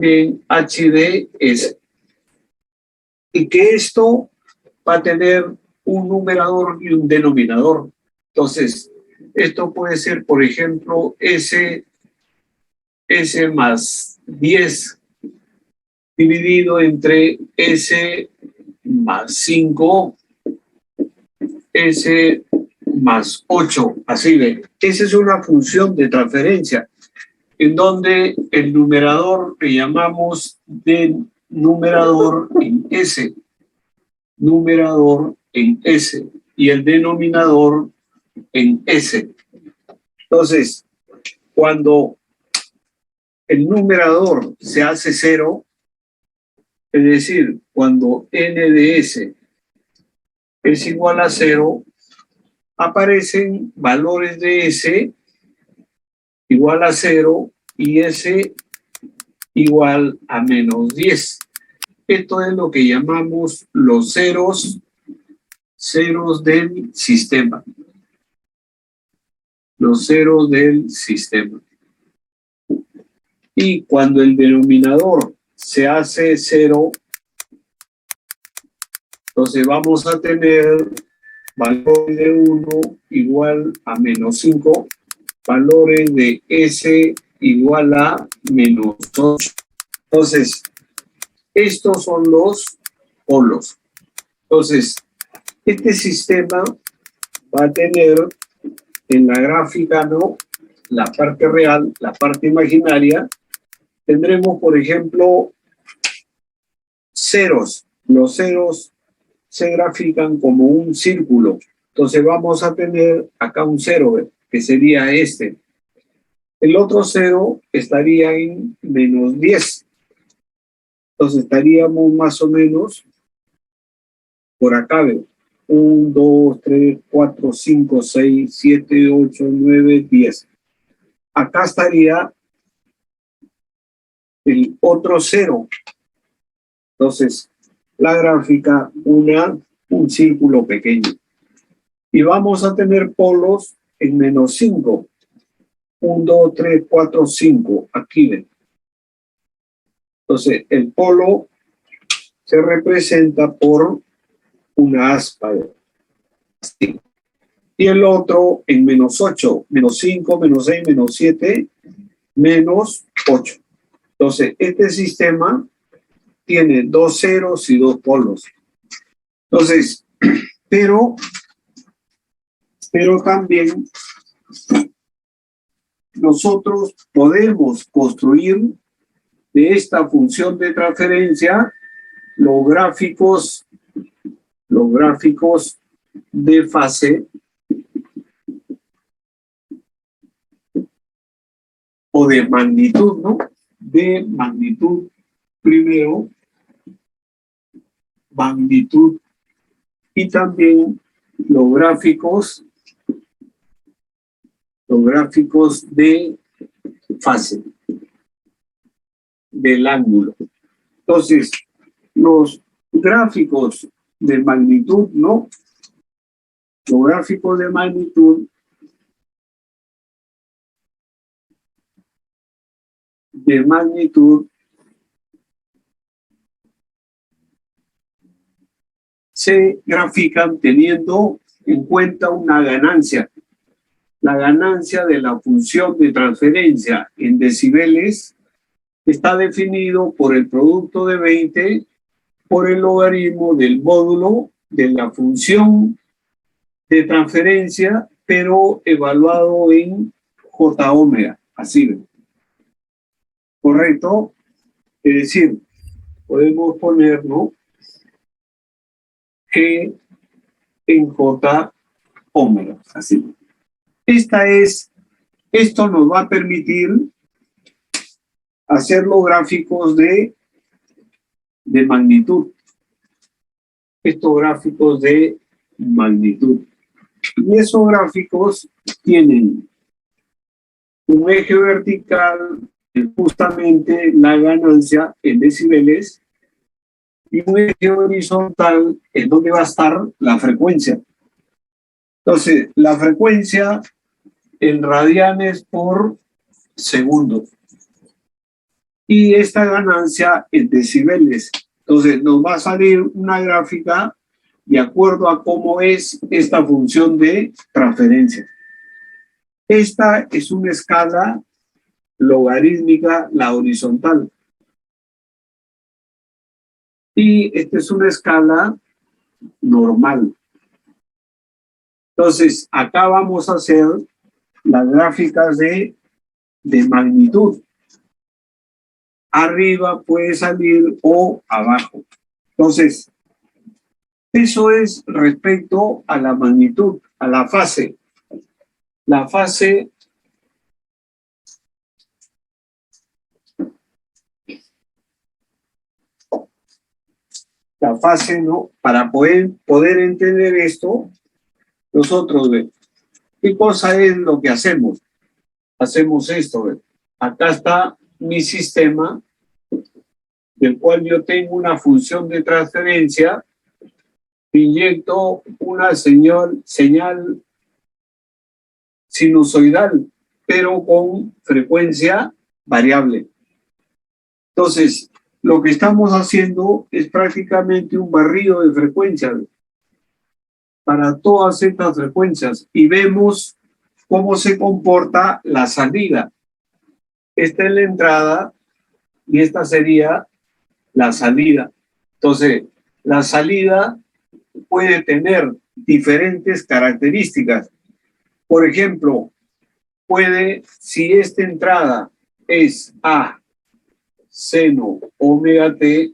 en HDS. Y que esto va a tener un numerador y un denominador. Entonces, esto puede ser, por ejemplo, S más 10 dividido entre S más 5, S más 8, así de. Esa es una función de transferencia, en donde el numerador que llamamos de numerador en S, y el denominador en S. Entonces, cuando el numerador se hace 0, es decir, cuando n de S es igual a 0, aparecen valores de S igual a 0 y S igual a menos 10. Esto es lo que llamamos los ceros del sistema. Los ceros del sistema. Y cuando el denominador se hace 0, entonces vamos a tener valores de 1 igual a menos 5, valores de S igual a menos 8. Entonces, estos son los polos. Entonces, este sistema va a tener en la gráfica, ¿no?, la parte real, la parte imaginaria. Tendremos, por ejemplo, ceros. Los ceros se grafican como un círculo. Entonces vamos a tener acá un 0, que sería este. El otro 0 estaría en menos 10. Entonces estaríamos más o menos por acá, ¿ve? 1, 2, 3, 4, 5, 6, 7, 8, 9, 10. Acá estaría el otro 0. Entonces, la gráfica, un círculo pequeño. Y vamos a tener polos en menos 5. 1, 2, 3, 4, 5. Aquí ven. Entonces, el polo se representa por una aspa. Así. Y el otro en menos 8. Menos 5, menos 6, menos 7, menos 8. Entonces, este sistema tiene 2 ceros y 2 polos. Entonces, pero también nosotros podemos construir de esta función de transferencia los gráficos de fase o de magnitud, ¿no? De magnitud primero, magnitud, y también los gráficos de fase del ángulo. Entonces, los gráficos de magnitud, ¿no? Los gráficos de magnitud se grafican teniendo en cuenta una ganancia. La ganancia de la función de transferencia en decibeles está definido por el producto de 20 por el logaritmo del módulo de la función de transferencia, pero evaluado en J omega. Así ven. ¿Correcto? Es decir, podemos poner, ¿no?, G en J omega. Así. Esto nos va a permitir hacer los gráficos de magnitud. Estos gráficos de magnitud. Y esos gráficos tienen un eje vertical, justamente la ganancia en decibeles, y un eje horizontal en donde va a estar la frecuencia. Entonces, la frecuencia en radianes por segundo. y esta ganancia en decibeles. Entonces nos va a salir una gráfica de acuerdo a cómo es esta función de transferencia. Esta es una escala logarítmica, la horizontal. Y esta es una escala normal. Entonces, acá vamos a hacer las gráficas de magnitud. Arriba puede salir o abajo. Entonces, eso es respecto a la magnitud, a la fase. La fase ¿no? Para poder entender esto, nosotros, ¿qué cosa es lo que hacemos? Hacemos esto, acá está mi sistema, del cual yo tengo una función de transferencia, inyecto una señal sinusoidal, pero con frecuencia variable. Entonces, lo que estamos haciendo es prácticamente un barrido de frecuencias para todas estas frecuencias y vemos cómo se comporta la salida. Esta es la entrada y esta sería la salida. Entonces, la salida puede tener diferentes características. Por ejemplo, si esta entrada es A seno omega t,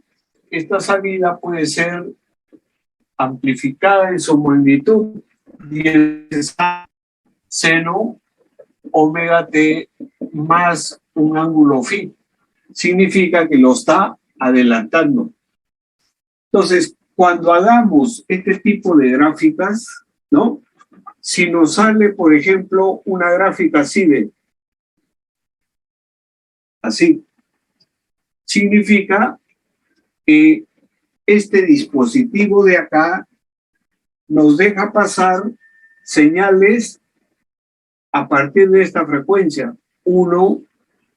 esta salida puede ser amplificada en su magnitud y es A seno omega t más un ángulo phi. Significa que lo está adelantando. Entonces, cuando hagamos este tipo de gráficas, ¿no? Si nos sale, por ejemplo, una gráfica así así, significa que este dispositivo de acá nos deja pasar señales a partir de esta frecuencia 1,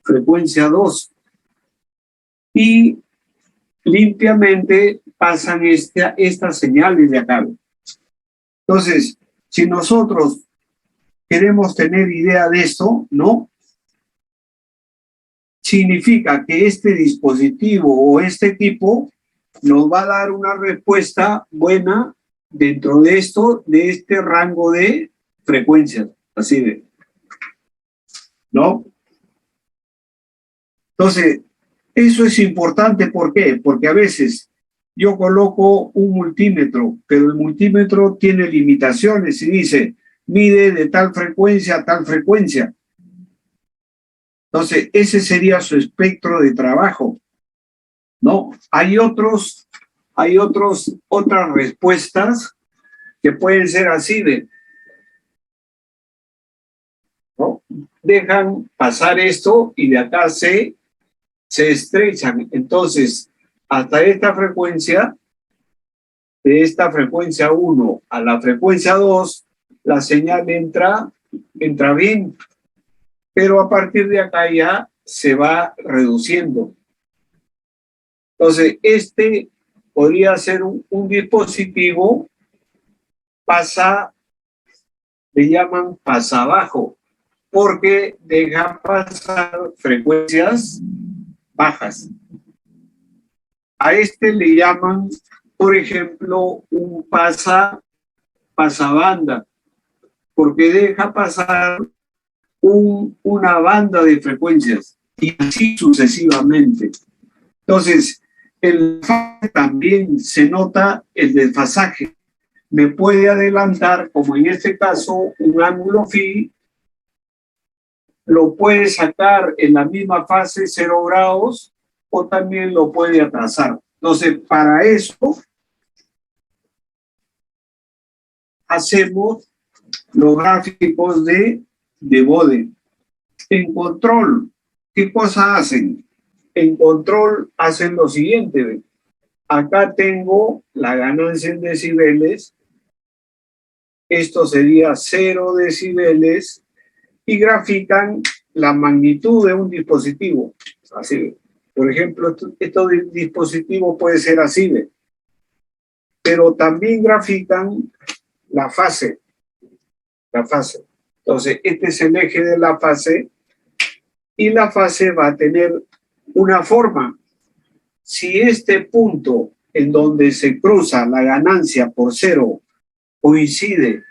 frecuencia 2, y limpiamente pasan estas señales de acá. Entonces, si nosotros queremos tener idea de esto, ¿no? Significa que este dispositivo o este tipo nos va a dar una respuesta buena dentro de este rango de frecuencias, así de, ¿no? Entonces, eso es importante, ¿por qué? Porque a veces yo coloco un multímetro, pero el multímetro tiene limitaciones y dice, mide de tal frecuencia a tal frecuencia. Entonces, ese sería su espectro de trabajo, ¿no? Hay otras respuestas que pueden ser así ¿no? Dejan pasar esto y de acá se estrechan. Entonces, hasta esta frecuencia, de esta frecuencia 1 a la frecuencia 2, la señal entra bien, pero a partir de acá ya se va reduciendo. Entonces, este podría ser un dispositivo le llaman pasabajo, porque deja pasar frecuencias bajas. A este le llaman, por ejemplo, un pasabanda, porque deja pasar una banda de frecuencias y así sucesivamente. Entonces, también se nota el desfasaje. Me puede adelantar, como en este caso, un ángulo phi, lo puede sacar en la misma fase 0 grados o también lo puede atrasar. Entonces, para eso hacemos los gráficos de Bode. En control, ¿qué cosa hacen? En control hacen lo siguiente. Acá tengo la ganancia en decibeles. Esto sería 0 decibeles y grafican la magnitud de un dispositivo. Así, Por ejemplo, este dispositivo puede ser así, ¿ve? Pero también grafican la fase. La fase. Entonces, este es el eje de la fase y la fase va a tener una forma. Si este punto en donde se cruza la ganancia por cero coincide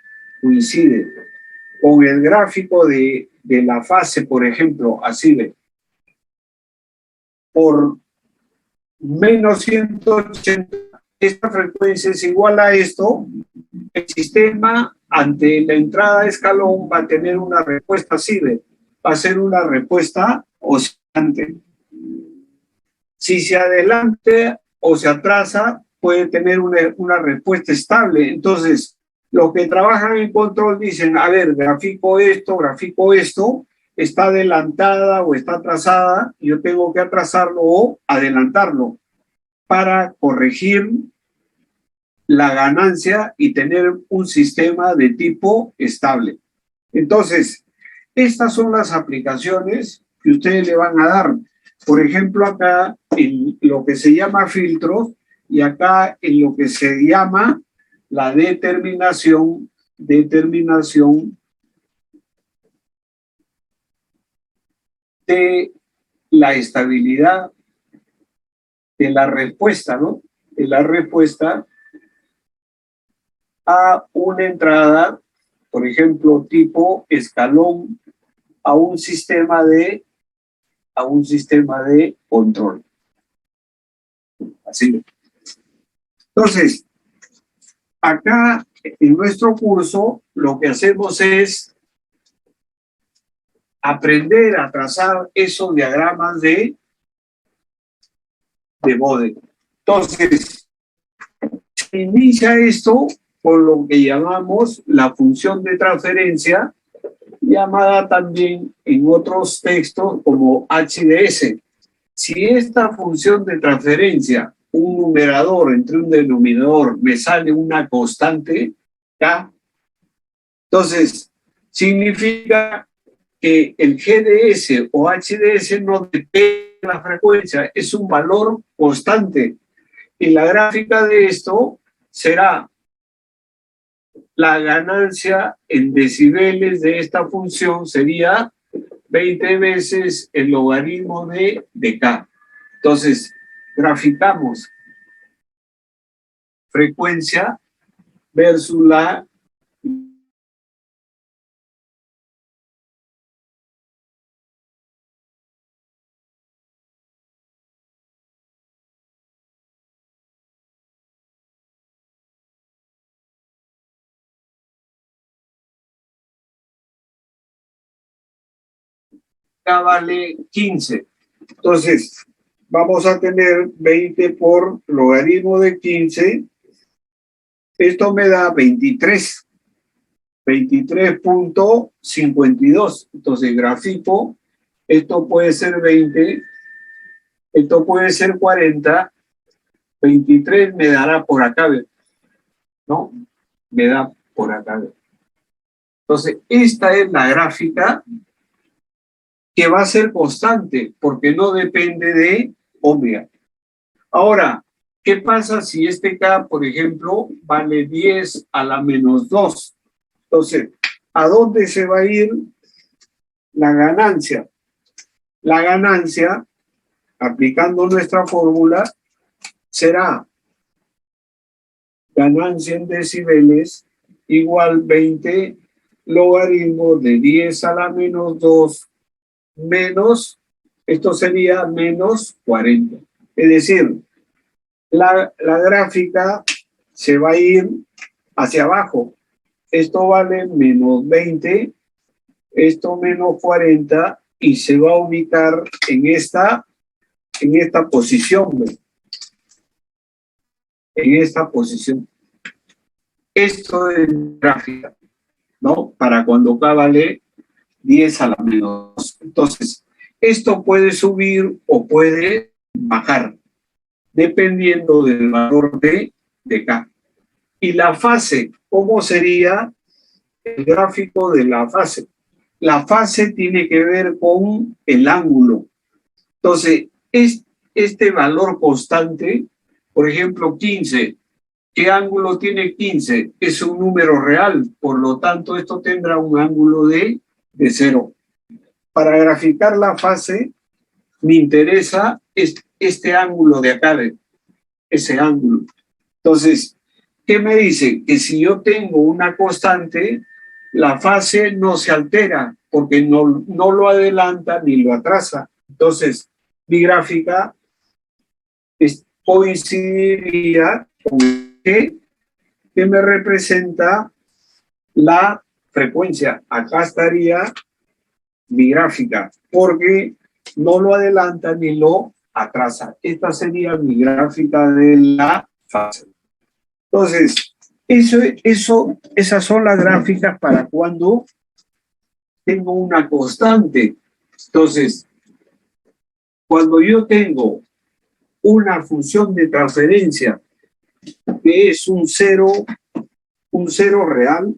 con el gráfico de la fase, por ejemplo, así ve, por menos 180, esta frecuencia es igual a esto, el sistema ante la entrada de escalón va a tener una respuesta así ve, va a ser una respuesta oscilante. Si se adelanta o se atrasa, puede tener una respuesta estable. Entonces, los que trabajan en control dicen, a ver, grafico esto, está adelantada o está atrasada, yo tengo que atrasarlo o adelantarlo para corregir la ganancia y tener un sistema de tipo estable. Entonces, estas son las aplicaciones que ustedes le van a dar. Por ejemplo, acá en lo que se llama filtros y acá en lo que se llama la determinación de la estabilidad de la respuesta, ¿no? De la respuesta a una entrada, por ejemplo, tipo escalón a un sistema de control. Así. Entonces, acá en nuestro curso lo que hacemos es aprender a trazar esos diagramas de Bode. Entonces, se inicia esto con lo que llamamos la función de transferencia, llamada también en otros textos como HDS. Si esta función de transferencia, un numerador entre un denominador, me sale una constante, ¿ya? Entonces, significa que el GDS o HDS no depende de la frecuencia, es un valor constante. Y la gráfica de esto será la ganancia en decibeles de esta función sería 20 veces el logaritmo de K. Entonces, graficamos frecuencia versus la K vale 15. Entonces, vamos a tener 20 por logaritmo de 15. Esto me da 23. 23.52. Entonces, grafico. Esto puede ser 20. Esto puede ser 40. 23 me dará por acá, ¿no? Me da por acá. Entonces, esta es la gráfica que va a ser constante porque no depende de omega. Ahora, ¿qué pasa si este K, por ejemplo, vale 10 a la menos 2? Entonces, ¿a dónde se va a ir la ganancia? La ganancia, aplicando nuestra fórmula, será ganancia en decibeles igual 20 logaritmo de 10 a la menos 2 menos, esto sería menos 40. Es decir, la gráfica se va a ir hacia abajo. Esto vale menos 20, esto menos 40 y se va a ubicar en esta posición. En esta posición. Esto es gráfica, ¿no? Para cuando K vale 10 a la menos 2. Entonces, esto puede subir o puede bajar, dependiendo del valor de K. Y la fase, ¿cómo sería el gráfico de la fase? La fase tiene que ver con el ángulo. Entonces, este valor constante, por ejemplo, 15. ¿Qué ángulo tiene 15? Es un número real, por lo tanto, esto tendrá un ángulo de 0. Para graficar la fase, me interesa este ángulo de acá, ese ángulo. Entonces, ¿qué me dice? Que si yo tengo una constante, la fase no se altera, porque no lo adelanta ni lo atrasa. Entonces, mi gráfica coincidiría con que me representa la frecuencia. Acá estaría mi gráfica, porque no lo adelanta ni lo atrasa. Esta sería mi gráfica de la fase. Entonces, esas son las gráficas para cuando tengo una constante. Entonces, cuando yo tengo una función de transferencia que es un cero real,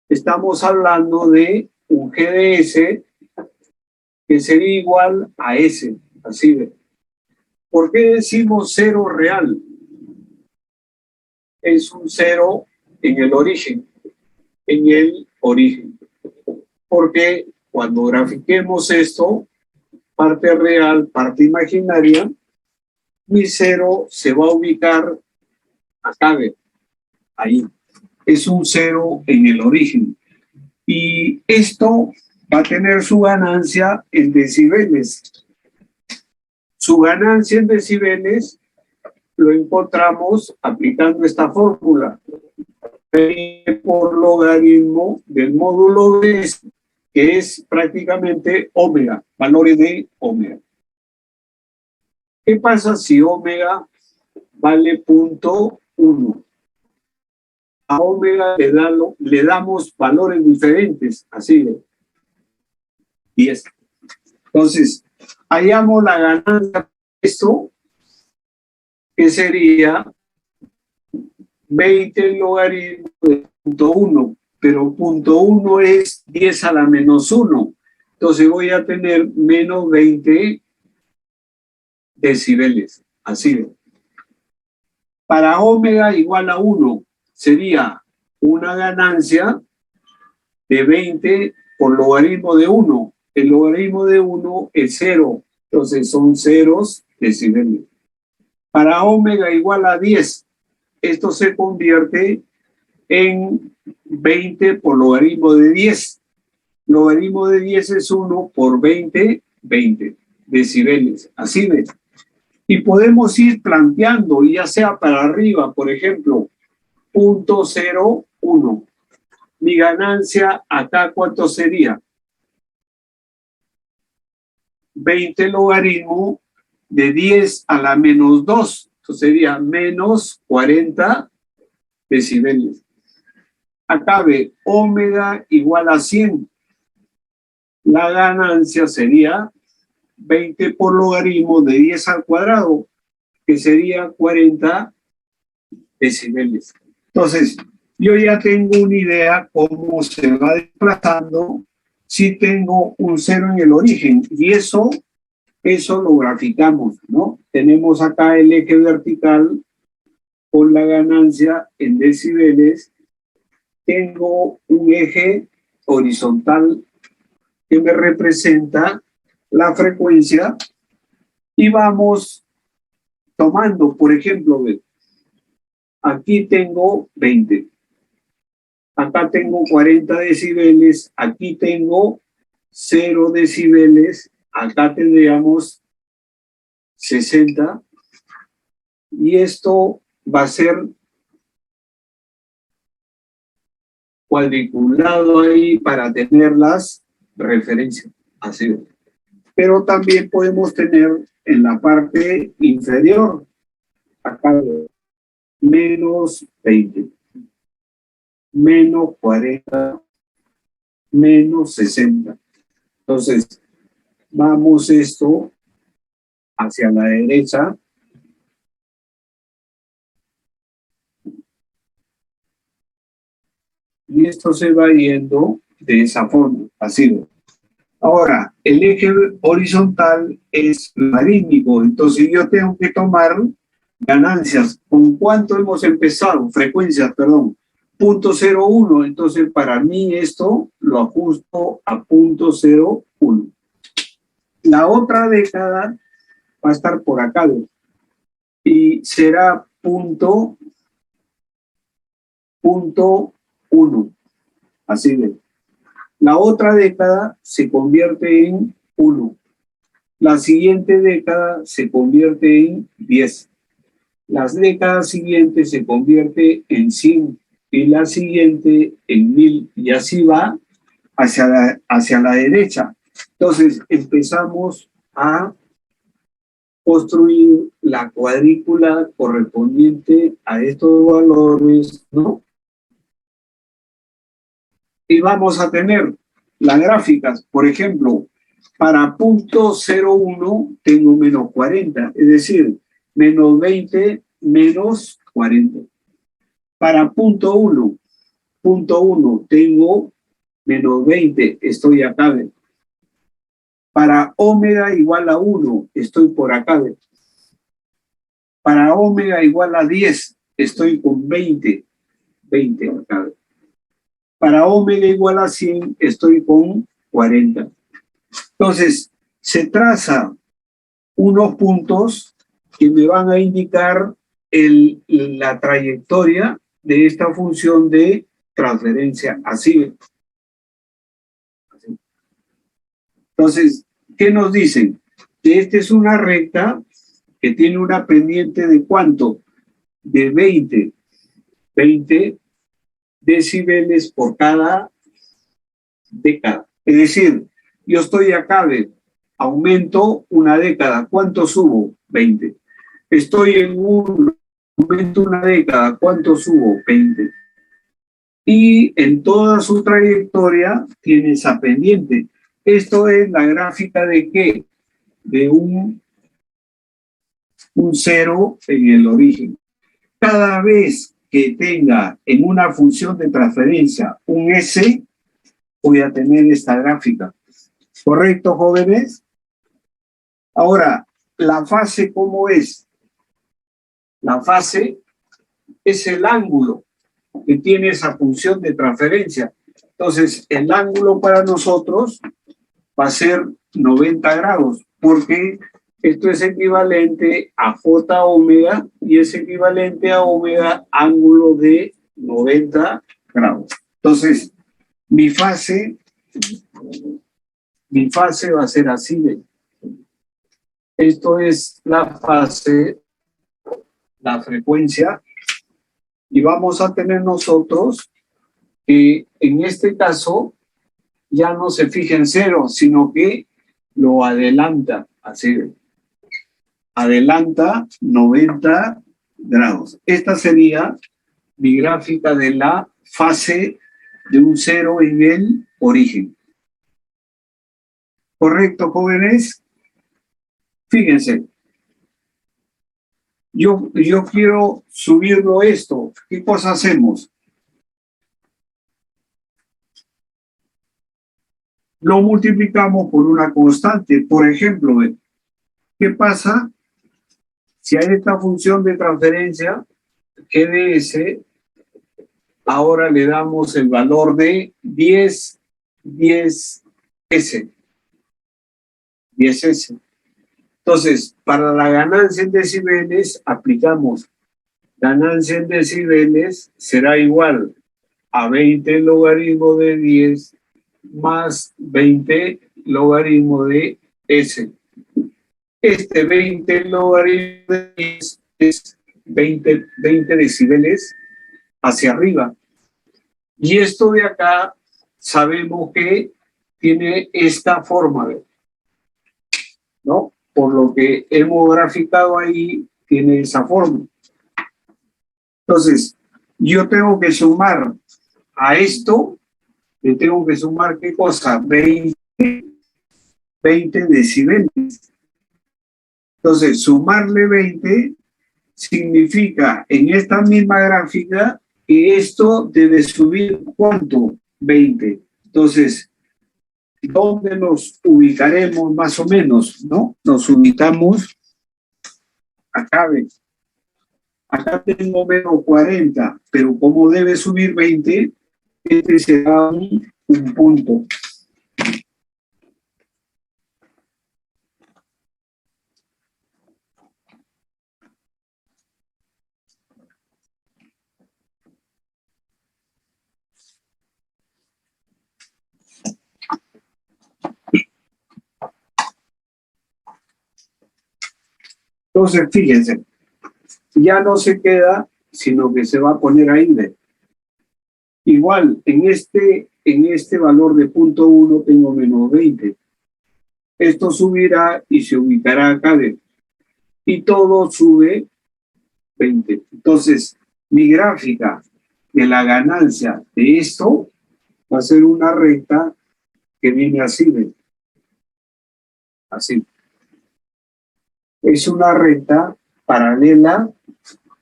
estamos hablando de un g de s que sería igual a s. Así ve. ¿Por qué decimos cero real? Es un cero en el origen. Porque cuando grafiquemos esto, parte real, parte imaginaria, mi cero se va a ubicar acá, ahí. Es un cero en el origen. Y esto va a tener su ganancia en decibeles. Su ganancia en decibeles lo encontramos aplicando esta fórmula. Por logaritmo del módulo de S, que es prácticamente omega, valores de omega. ¿Qué pasa si omega vale 0.1? A omega le damos valores diferentes, así de 10. Entonces, hallamos la ganancia de esto, que sería 20 logaritmo de 0.1, pero 0.1 es 10 a la menos 1. Entonces voy a tener menos 20 decibeles, así de. Para omega igual a 1 sería una ganancia de 20 por logaritmo de 1. El logaritmo de 1 es 0, entonces son ceros decibeles. Para omega igual a 10, esto se convierte en 20 por logaritmo de 10. Logaritmo de 10 es 1 por 20, 20 decibeles. Así ves. Y podemos ir planteando, ya sea para arriba, por ejemplo, 0.01. Mi ganancia acá, ¿cuánto sería? 20 logaritmo de 10 a la menos 2. Entonces sería menos 40 decibeles. Acá ve omega igual a 100. La ganancia sería 20 por logaritmo de 10 al cuadrado, que sería 40 decibeles. Entonces, yo ya tengo una idea cómo se va desplazando si tengo un cero en el origen. Y eso lo graficamos, ¿no? Tenemos acá el eje vertical con la ganancia en decibeles. Tengo un eje horizontal que me representa la frecuencia y vamos tomando, por ejemplo, aquí tengo 20, acá tengo 40 decibeles, aquí tengo 0 decibeles, acá tendríamos 60 y esto va a ser cuadriculado ahí para tener las referencias, así es. Pero también podemos tener en la parte inferior, acá menos 20, menos 40, menos 60. Entonces, vamos esto hacia la derecha. Y esto se va yendo de esa forma, así. Ahora, el eje horizontal es logarítmico, entonces yo tengo que tomar ganancias. ¿Con cuánto hemos empezado? Frecuencias, perdón. 0.01, entonces para mí esto lo ajusto a 0.01. La otra década va a estar por acá y será punto 1. Así de. La otra década se convierte en 1. La siguiente década se convierte en 10. Las décadas siguientes se convierte en 100 y la siguiente en 1000 y así va hacia la derecha. Entonces empezamos a construir la cuadrícula correspondiente a estos valores, ¿no? Y vamos a tener las gráficas, por ejemplo, para punto 01 tengo menos 40, es decir, menos 20 menos 40. Para punto 1 tengo menos 20, estoy acá. Para omega igual a 1, estoy por acá. Para omega igual a 10, estoy con 20 acá. Para omega igual a 100, estoy con 40. Entonces, se traza unos puntos que me van a indicar la trayectoria de esta función de transferencia así. Entonces, ¿qué nos dicen? Que esta es una recta que tiene una pendiente de ¿cuánto? De 20 decibeles por cada década. Es decir, yo estoy acá aumento una década. ¿Cuánto subo? 20. Estoy en aumento una década. ¿Cuánto subo? 20. Y en toda su trayectoria tiene esa pendiente. Esto es la gráfica de ¿qué? De un cero en el origen. Cada vez que tenga en una función de transferencia un S, voy a tener esta gráfica. ¿Correcto, jóvenes? Ahora, la fase, ¿cómo es? La fase es el ángulo que tiene esa función de transferencia. Entonces, el ángulo para nosotros va a ser 90 grados, porque esto es equivalente a J omega y es equivalente a omega ángulo de 90 grados. Entonces, mi fase va a ser así. Esto es la fase, la frecuencia, y vamos a tener nosotros que en este caso ya no se fija en cero, sino que lo adelanta, así, adelanta 90 grados. Esta sería mi gráfica de la fase de un cero en el origen. ¿Correcto, jóvenes? Fíjense, yo quiero subirlo esto. ¿Qué cosa hacemos? Lo multiplicamos por una constante. Por ejemplo, ¿qué pasa si a esta función de transferencia GDS ahora le damos el valor de 10S? 10S. Entonces, para la ganancia en decibeles, aplicamos ganancia en decibeles será igual a 20 logaritmo de 10 más 20 logaritmo de S. Este 20 logaritmo de 10 es 20 decibeles hacia arriba. Y esto de acá sabemos que tiene esta forma, ¿no? Por lo que hemos graficado ahí, tiene esa forma. Entonces, yo tengo que sumar a esto, le tengo que sumar, ¿qué cosa? 20 decibeles. Entonces, sumarle 20 significa en esta misma gráfica que esto debe subir ¿cuánto? 20. Entonces, ¿dónde nos ubicaremos más o menos? ¿No? Nos ubicamos acá, ¿ves? Acá tengo menos 40, pero como debe subir 20, este será un punto. Entonces, fíjense, ya no se queda, sino que se va a poner ahí. Igual, en este valor de punto 1 tengo menos 20. Esto subirá y se ubicará acá. Y todo sube 20. Entonces, mi gráfica de la ganancia de esto va a ser una recta que viene así. Así. Es una recta paralela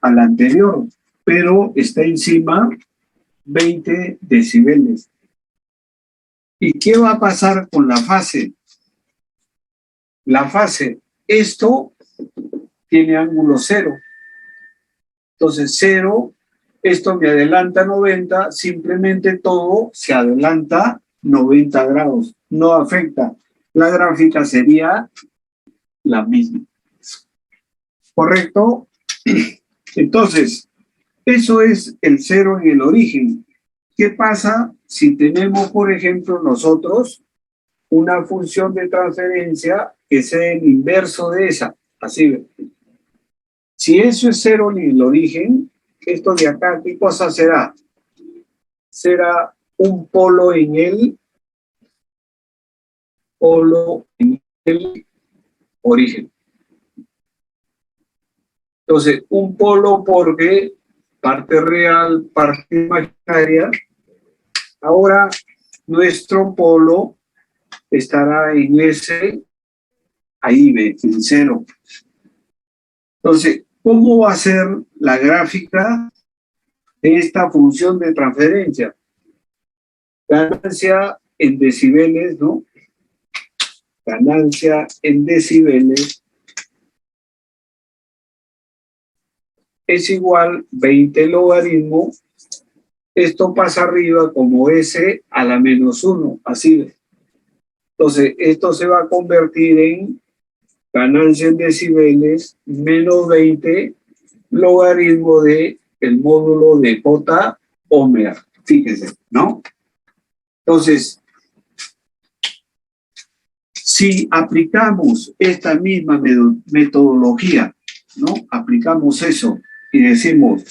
a la anterior, pero está encima 20 decibeles. ¿Y qué va a pasar con la fase? La fase, esto tiene ángulo 0. Entonces 0, esto me adelanta 90, simplemente todo se adelanta 90 grados, no afecta. La gráfica sería la misma. ¿Correcto? Entonces, eso es el 0 en el origen. ¿Qué pasa si tenemos, por ejemplo, nosotros una función de transferencia que sea el inverso de esa? Así. Si eso es 0 en el origen, esto de acá, ¿qué cosa será? Será un polo en el origen. Entonces, un polo porque parte real, parte imaginaria. Ahora, nuestro polo estará en ese, ahí ve, en 0. Entonces, ¿cómo va a ser la gráfica de esta función de transferencia? Ganancia en decibeles, ¿no? Ganancia en decibeles es igual 20 logaritmo. Esto pasa arriba como S a la menos 1, así. Entonces, esto se va a convertir en ganancia en decibeles menos 20 logaritmo de el módulo de J omega. Fíjense, ¿no? Entonces, si aplicamos esta misma metodología, ¿no? Aplicamos eso y decimos,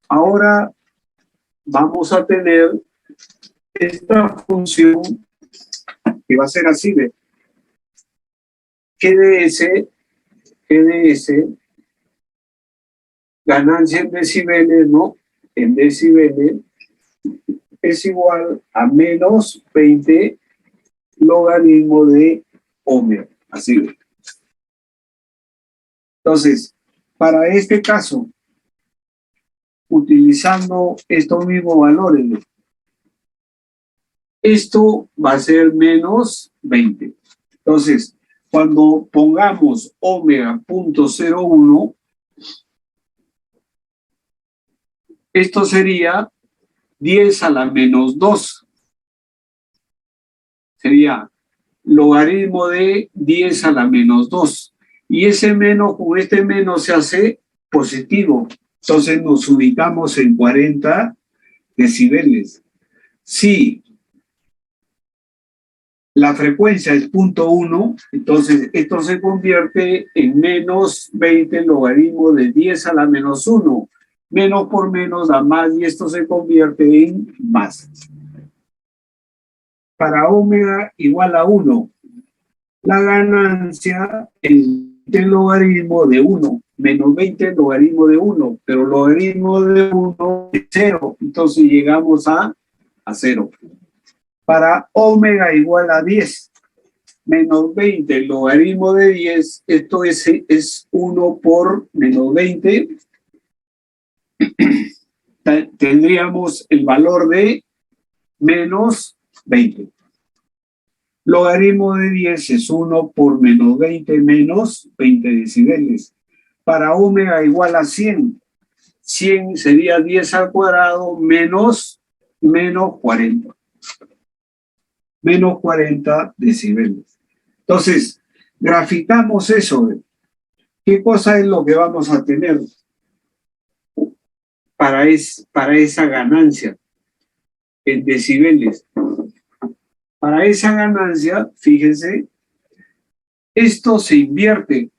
ahora vamos a tener esta función que va a ser así, ¿ve? GDS, ganancia en decibeles, ¿no? En decibeles es igual a menos 20 logaritmo de omega. Así ve. Entonces, para este caso, utilizando estos mismos valores, ¿no? Esto va a ser menos 20. Entonces, cuando pongamos omega 0.01, esto sería 10 a la menos 2. Sería logaritmo de 10 a la menos 2. Y ese menos con este menos se hace positivo. Entonces nos ubicamos en 40 decibeles. Si la frecuencia es 0.1, entonces esto se convierte en menos 20 logaritmo de 10 a la menos 1. Menos por menos da más y esto se convierte en más. Para omega igual a 1, la ganancia es el logaritmo de 1, menos 20 logaritmo de 1, pero logaritmo de 1 es 0, entonces llegamos a 0. Para omega igual a 10, menos 20 logaritmo de 10, esto es 1 por menos 20, tendríamos el valor de menos 20. Logaritmo de 10 es 1 por menos 20 menos 20 decibeles. Para omega igual a 100. 100 sería 10 al cuadrado menos 40. Menos 40 decibeles. Entonces, graficamos eso. ¿Qué cosa es lo que vamos a tener para esa ganancia en decibeles? Para esa ganancia, fíjense, esto se invierte.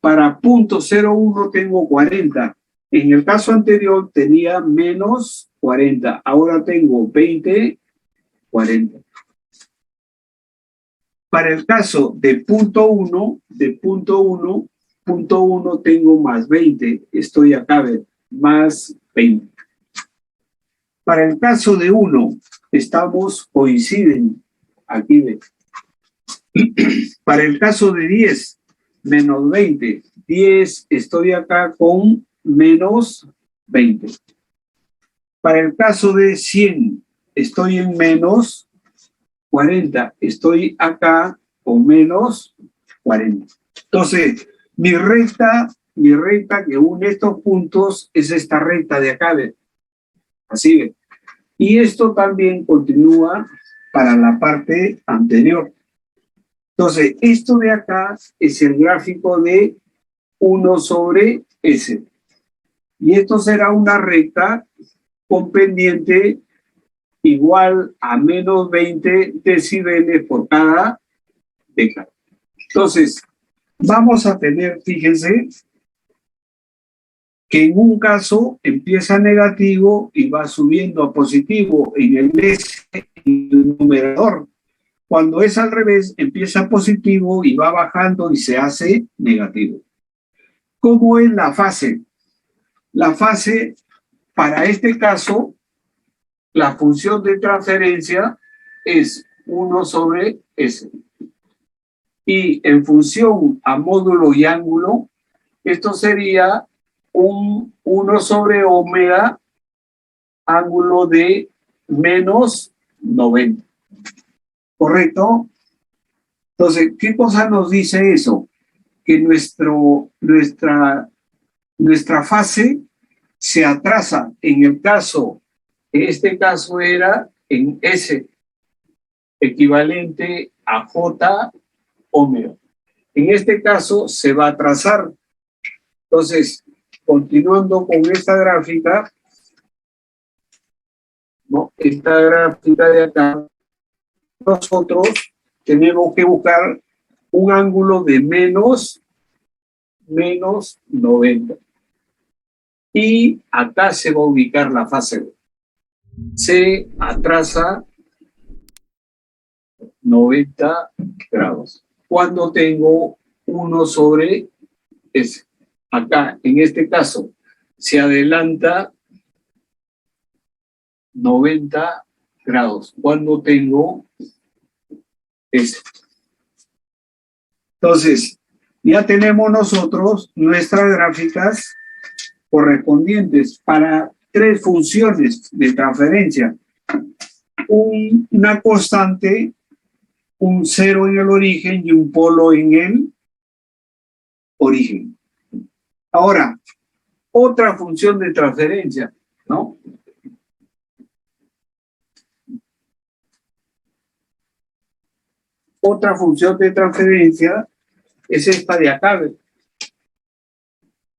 Para 0.01 tengo 40. En el caso anterior tenía menos 40. Ahora tengo 20, 40. Para el caso de punto 1 tengo más 20. Estoy acá, más 20. Para el caso de 1, coinciden. Aquí ve. Para el caso de 10, menos 20. 10, estoy acá con menos 20. Para el caso de 100, estoy en menos 40. Estoy acá con menos 40. Entonces, mi recta que une estos puntos es esta recta de acá, ¿ve? Así ve. Y esto también continúa para la parte anterior. Entonces, esto de acá es el gráfico de 1 sobre S. Y esto será una recta con pendiente igual a menos 20 decibeles por cada década. Entonces, vamos a tener, fíjense, que en un caso empieza negativo y va subiendo a positivo en el S, en el numerador. Cuando es al revés, empieza positivo y va bajando y se hace negativo. ¿Cómo es la fase? La fase, para este caso, la función de transferencia es 1 sobre S. Y en función a módulo y ángulo, esto sería un 1 sobre omega, ángulo de menos 90. ¿Correcto? Entonces, ¿qué cosa nos dice eso? Que nuestra fase se atrasa. En el caso, este caso era en S, equivalente a J omega. En este caso se va a atrasar. Entonces, continuando con esta gráfica, ¿no? Esta gráfica de acá, nosotros tenemos que buscar un ángulo de menos 90. Y acá se va a ubicar la fase. Se atrasa 90 grados. Cuando tengo 1 sobre S. Acá, en este caso, se adelanta 90 grados. Cuando tengo S. Entonces, ya tenemos nosotros nuestras gráficas correspondientes para 3 funciones de transferencia. Una constante, un cero en el origen y un polo en el origen. Ahora, otra función de transferencia, ¿no? Otra función de transferencia es esta de acá,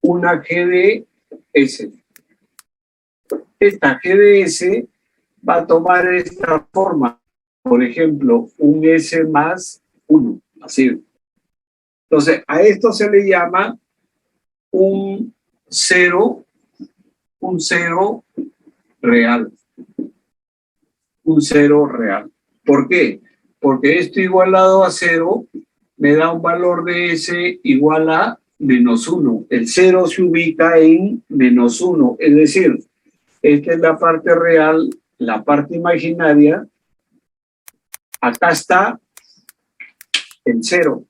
una GDS. Esta GDS va a tomar esta forma, por ejemplo, un S más 1, así. Entonces, a esto se le llama un cero real. Un cero real. ¿Por qué? Porque esto igualado a 0 me da un valor de S igual a menos 1. El 0 se ubica en menos 1. Es decir, esta es la parte real, la parte imaginaria. Acá está el 0.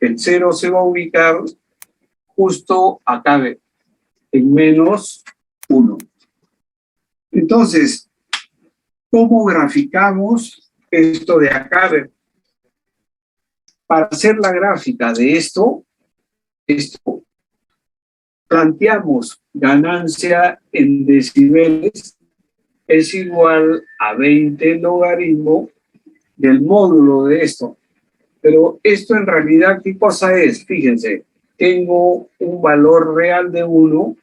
El 0 se va a ubicar justo acá, en menos 1. Entonces, ¿cómo graficamos esto de acá? Para hacer la gráfica de esto planteamos ganancia en decibeles es igual a 20 logaritmo del módulo de esto. Pero esto en realidad, ¿qué cosa es? Fíjense, tengo un valor real de 1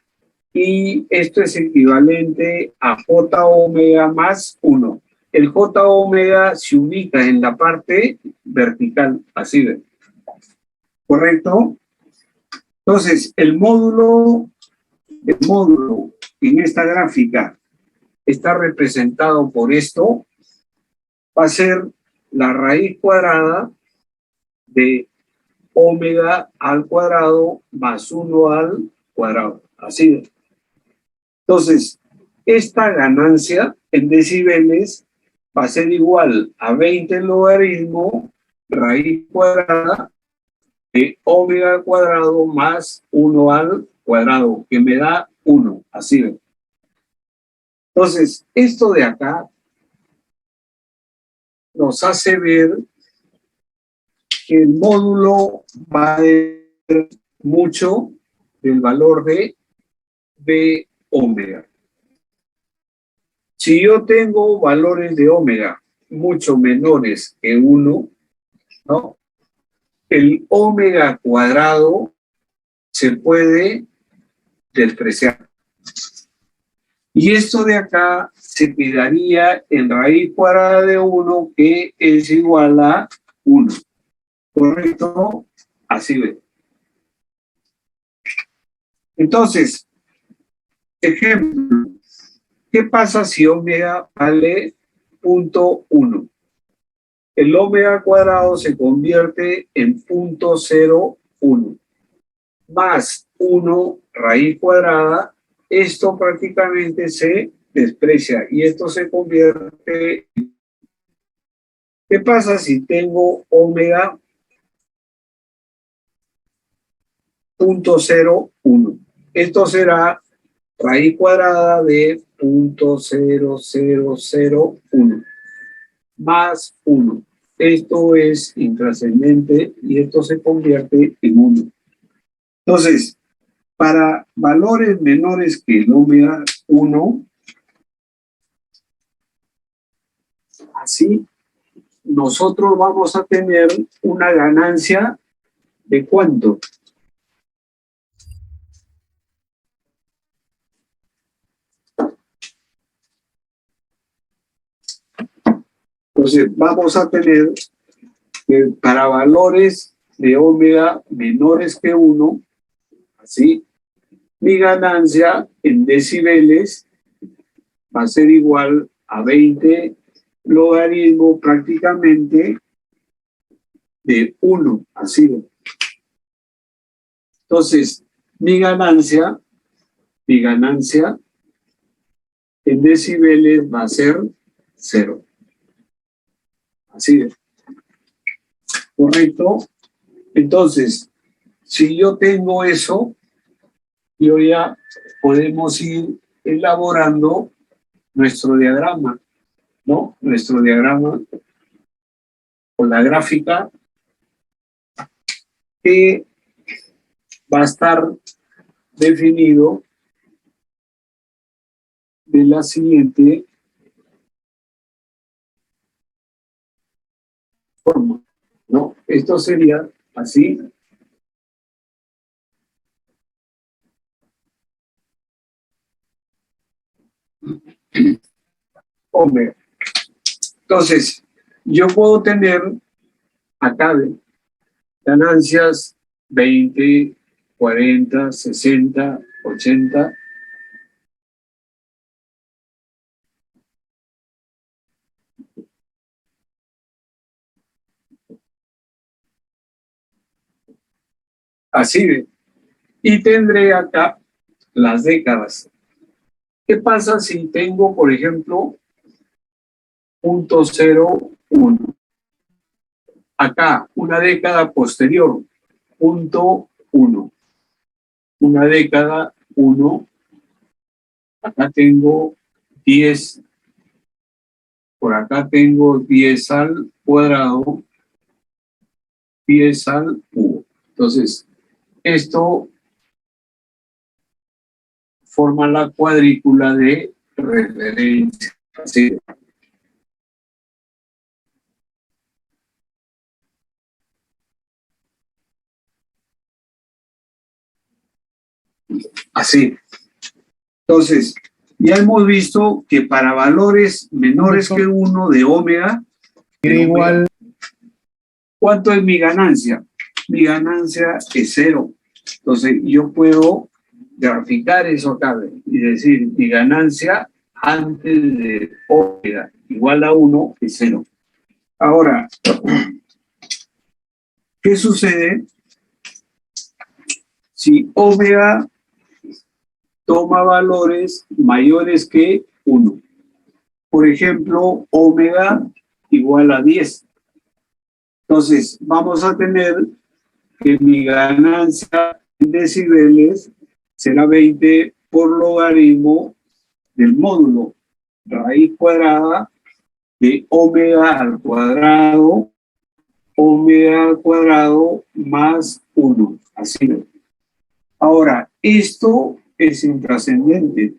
y esto es equivalente a J omega más 1. El J omega se ubica en la parte vertical, así ven. ¿Correcto? Entonces, el módulo en esta gráfica está representado por esto, va a ser la raíz cuadrada de omega al cuadrado más 1 al cuadrado. Así es. Entonces, esta ganancia en decibeles va a ser igual a 20 logaritmo raíz cuadrada de omega al cuadrado más 1 al cuadrado, que me da 1. Así es. Entonces, esto de acá nos hace ver que el módulo va a depender mucho del valor de omega. Si yo tengo valores de omega mucho menores que 1, ¿no? El omega cuadrado se puede despreciar. Y esto de acá se quedaría en raíz cuadrada de 1, que es igual a 1. ¿Correcto? Así ve. Entonces, ejemplo, ¿qué pasa si omega vale 0.1? El omega cuadrado se convierte en 0.01 más 1 raíz cuadrada. Esto prácticamente se desprecia y esto se convierte. ¿Qué pasa si tengo omega 0.01? Esto será raíz cuadrada de 0.0001 más 1. Esto es intrascendente y esto se convierte en 1. Entonces, para valores menores que el omega 1, así nosotros vamos a tener una ganancia de ¿cuánto? Entonces, vamos a tener que para valores de omega menores que 1, así, mi ganancia en decibeles va a ser igual a 20 logaritmo prácticamente de 1, así. Entonces, mi ganancia en decibeles va a ser 0. Así es. ¿Correcto? Entonces, si yo tengo eso, yo ya podemos ir elaborando nuestro diagrama, ¿no? Nuestro diagrama con la gráfica que va a estar definido de la siguiente forma, ¿no? Esto sería así. Omega. Entonces, yo puedo tener acá ganancias 20, 40, 60, 80. Así. Y tendré acá las décadas. ¿Qué pasa si tengo, por ejemplo, 0.01? Acá, una década posterior, 0.1. Una década, 1. Acá tengo 10. Por acá tengo 10 al cuadrado. 10 al cubo. Entonces, esto forma la cuadrícula de referencia. Así. Así. Entonces, ya hemos visto que para valores menores que 1 de omega, igual, ¿cuánto es mi ganancia? Mi ganancia es 0. Entonces, yo puedo graficar eso acá y decir, mi ganancia antes de omega igual a 1 es 0. Ahora, ¿qué sucede si omega toma valores mayores que 1? Por ejemplo, omega igual a 10. Entonces, vamos a tener que mi ganancia en decibeles será 20 por logaritmo del módulo raíz cuadrada de omega al cuadrado más 1. Así. Ahora, esto es intrascendente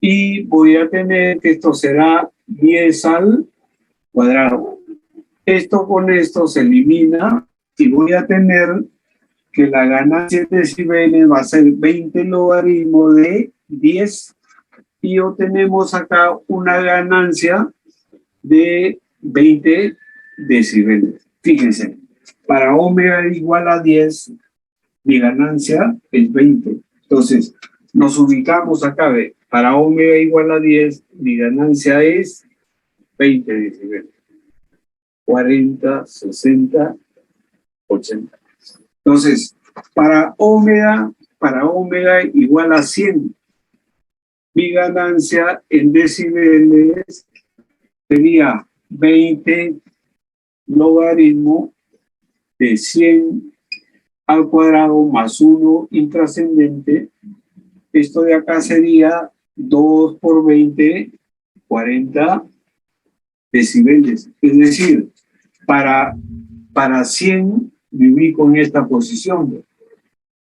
y voy a tener que esto será 10 al cuadrado. Esto con esto se elimina y voy a tener que la ganancia de decibeles va a ser 20 logaritmo de 10 y obtenemos acá una ganancia de 20 decibeles. Fíjense, para omega igual a 10, mi ganancia es 20. Entonces, nos ubicamos acá, para omega igual a 10, mi ganancia es 20 decibeles. 40, 60, 80. Entonces, para omega igual a 100, mi ganancia en decibeles sería 20 logaritmo de 100 al cuadrado más 1 intrascendente. Esto de acá sería 2 por 20, 40 decibeles. Es decir, para 100 me ubico en esta posición.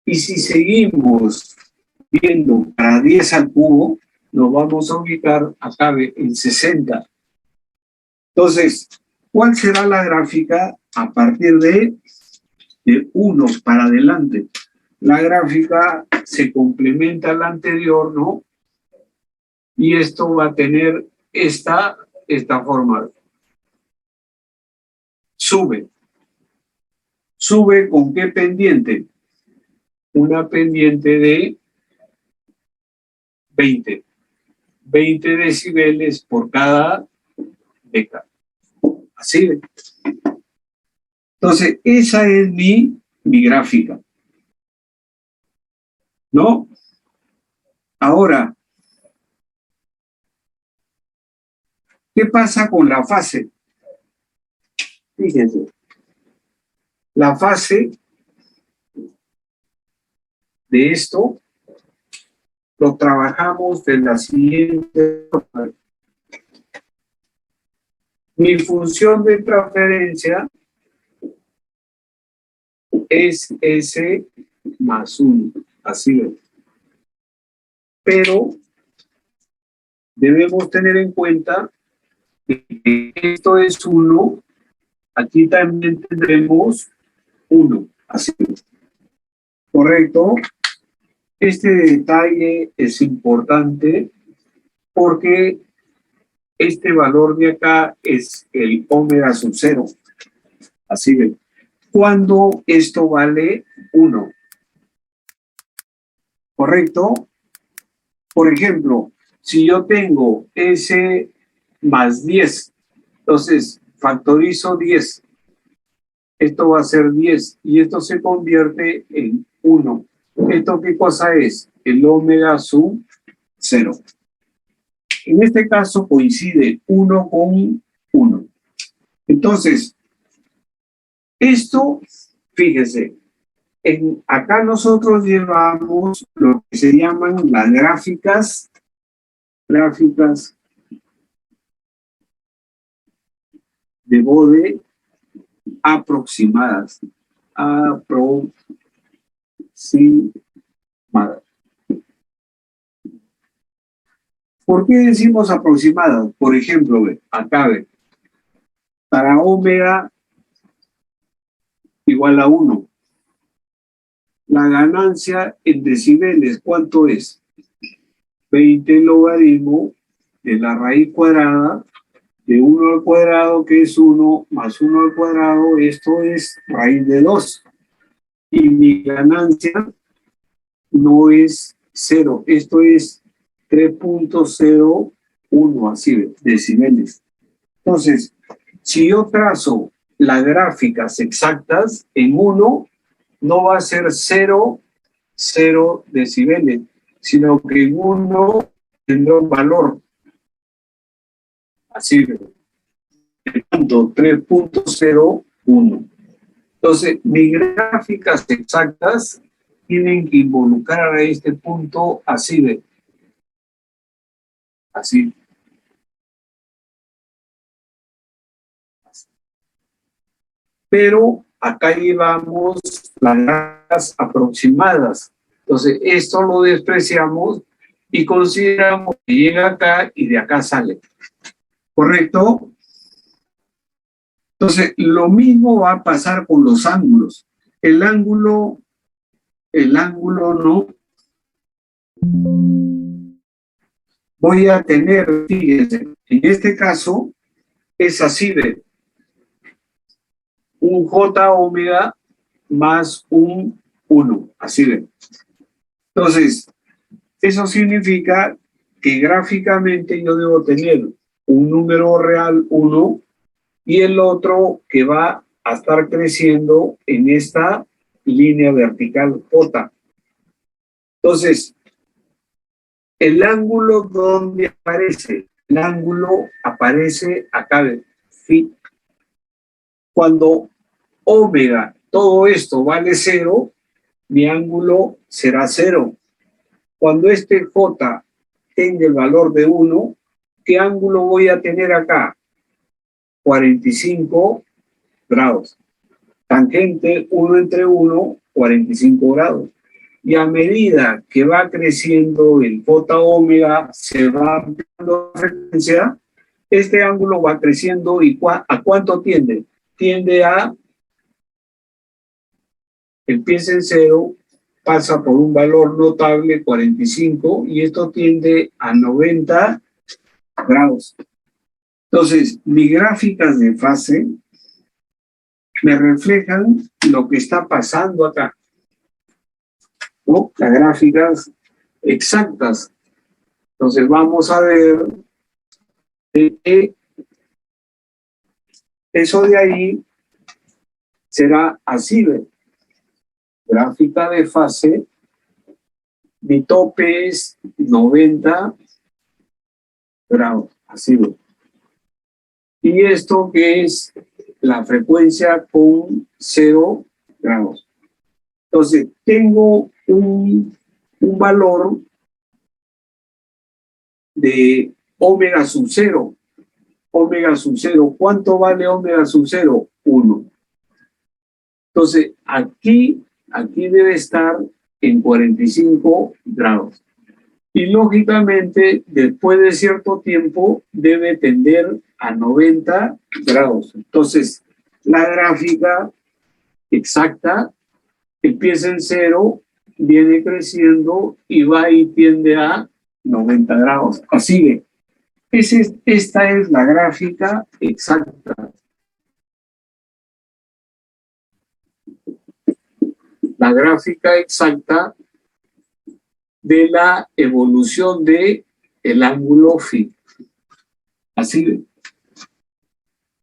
Y si seguimos viendo para 10 al cubo, nos vamos a ubicar acá en 60. Entonces, ¿cuál será la gráfica a partir de 1 para adelante? La gráfica se complementa a la anterior, ¿no? Y esto va a tener esta forma. Sube. ¿Sube con qué pendiente? Una pendiente de 20. 20 decibeles por cada década. Así. Entonces, esa es mi gráfica. ¿No? Ahora, ¿qué pasa con la fase? Fíjense. La fase de esto lo trabajamos de la siguiente forma. Mi función de transferencia es S más 1. Así es. Pero debemos tener en cuenta que esto es 1. Aquí también tendremos 1. Así es. ¿Correcto? Este detalle es importante porque este valor de acá es el omega sub 0. Así es. Cuando esto vale 1. ¿Correcto? Por ejemplo, si yo tengo S más 10, entonces factorizo 10. Esto va a ser 10 y esto se convierte en 1. ¿Esto qué cosa es? El omega sub 0. En este caso coincide 1 con 1. Entonces, esto, fíjese, acá nosotros llevamos lo que se llaman las gráficas de Bode aproximadas. ¿Por qué decimos aproximadas? Por ejemplo, acá para omega igual a 1. La ganancia en decibeles, ¿cuánto es? 20 logaritmo de la raíz cuadrada de 1 al cuadrado, que es 1, más 1 al cuadrado, esto es raíz de 2. Y mi ganancia no es 0, esto es 3.01, así, decibeles. Entonces, si yo trazo las gráficas exactas en 1, no va a ser 0 decibeles, sino que en 1 tendrá un valor. Así, 3.01. Entonces, mis gráficas exactas tienen que involucrar a este punto así. Así. Pero acá llevamos las gráficas aproximadas. Entonces, esto lo despreciamos y consideramos que llega acá y de acá sale. ¿Correcto? Entonces, lo mismo va a pasar con los ángulos. El ángulo no. Voy a tener, fíjense, en este caso es así de un J omega más un 1, así de. Entonces, eso significa que gráficamente yo debo tener un número real 1 y el otro que va a estar creciendo en esta línea vertical J. Entonces, el ángulo donde aparece, el ángulo aparece acá, cuando omega, todo esto vale 0, mi ángulo será 0. Cuando este J tenga el valor de 1, ¿qué ángulo voy a tener acá? 45 grados. Tangente 1 entre 1, 45 grados. Y a medida que va creciendo el J omega, se va ampliando la frecuencia, este ángulo va creciendo y ¿a cuánto tiende? Tiende a, empieza en 0, pasa por un valor notable, 45, y esto tiende a 90 grados. Entonces, mis gráficas de fase me reflejan lo que está pasando acá, ¿no? Las gráficas exactas. Entonces, vamos a ver que eso de ahí será así, ¿ve? Gráfica de fase, mi tope es 90 grados, así, ¿ve? Y esto que es la frecuencia con 0 grados. Entonces, tengo un valor de omega sub 0. Omega sub 0, ¿cuánto vale omega sub 0? 1. Entonces, aquí debe estar en 45 grados. Y lógicamente, después de cierto tiempo, debe tender a 90 grados. Entonces, la gráfica exacta empieza en 0, viene creciendo y va y tiende a 90 grados. Así que esta es la gráfica exacta. La gráfica exacta de la evolución del ángulo phi. Así de.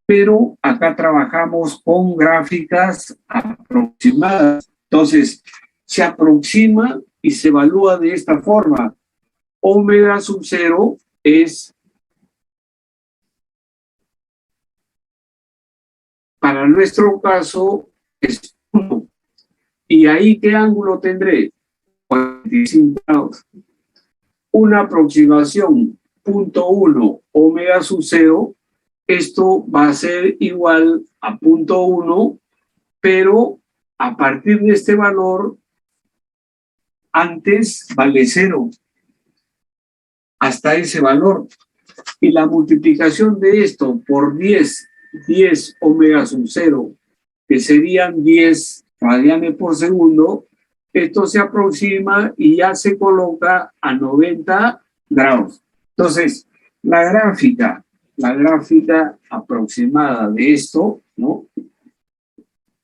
Pero acá trabajamos con gráficas aproximadas. Entonces, se aproxima y se evalúa de esta forma. Omega sub 0 es, para nuestro caso, es 1. ¿Y ahí qué ángulo tendré? 45 grados. Una aproximación 0.1 omega sub 0, esto va a ser igual a 0.1, pero a partir de este valor, antes vale 0, hasta ese valor. Y la multiplicación de esto por 10 omega sub 0, que serían 10 radianes por segundo, esto se aproxima y ya se coloca a 90 grados. Entonces, la gráfica aproximada de esto, ¿no?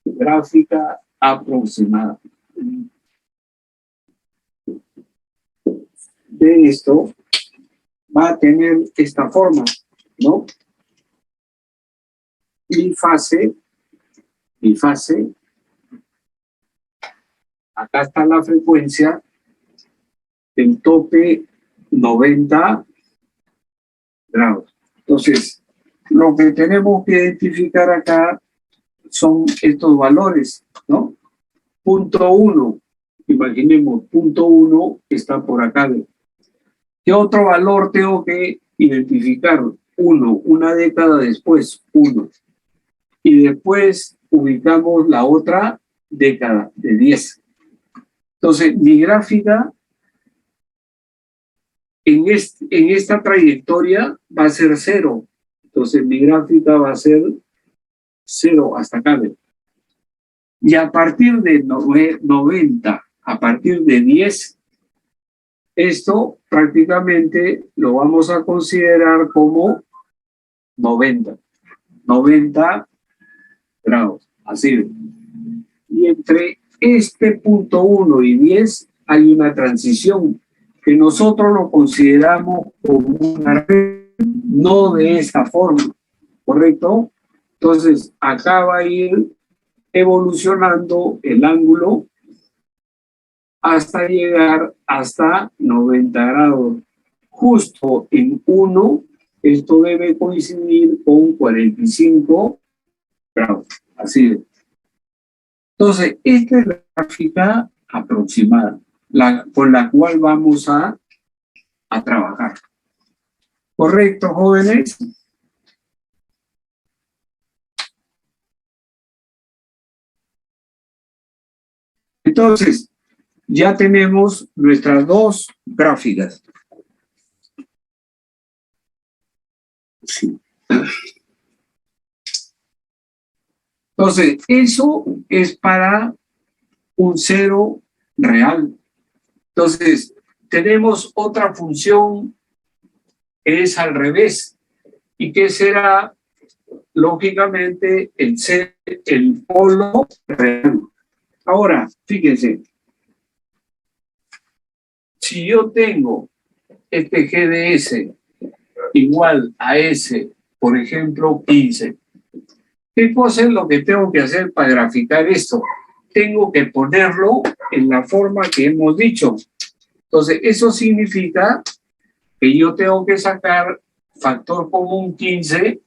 Gráfica aproximada de esto va a tener esta forma, ¿no? Mi fase, acá está la frecuencia, el tope 90 grados. Entonces, lo que tenemos que identificar acá son estos valores, ¿no? 0.1, imaginemos, 0.1 está por acá. ¿Qué otro valor tengo que identificar? 1, una década después, 1. Y después ubicamos la otra década de 10. Entonces, mi gráfica en esta trayectoria va a ser 0. Entonces, mi gráfica va a ser 0 hasta acá. Y a partir de 90, a partir de 10, esto prácticamente lo vamos a considerar como 90 grados, así. Y entre este punto 1 y 10 hay una transición que nosotros lo consideramos como una red, no de esta forma, ¿correcto? Entonces, acá va a ir evolucionando el ángulo hasta llegar hasta 90 grados. Justo en 1, esto debe coincidir con 45 grados. Así es. Entonces, esta es la gráfica aproximada, con la cual vamos a trabajar. ¿Correcto, jóvenes? Entonces, ya tenemos nuestras dos gráficas. Sí. Entonces, eso es para un 0 real. Entonces, tenemos otra función que es al revés y que será, lógicamente, el polo real. Ahora, fíjense, si yo tengo este GDS igual a S, por ejemplo, 15, ¿qué cosa es lo que tengo que hacer para graficar esto? Tengo que ponerlo en la forma que hemos dicho. Entonces, eso significa que yo tengo que sacar factor común 15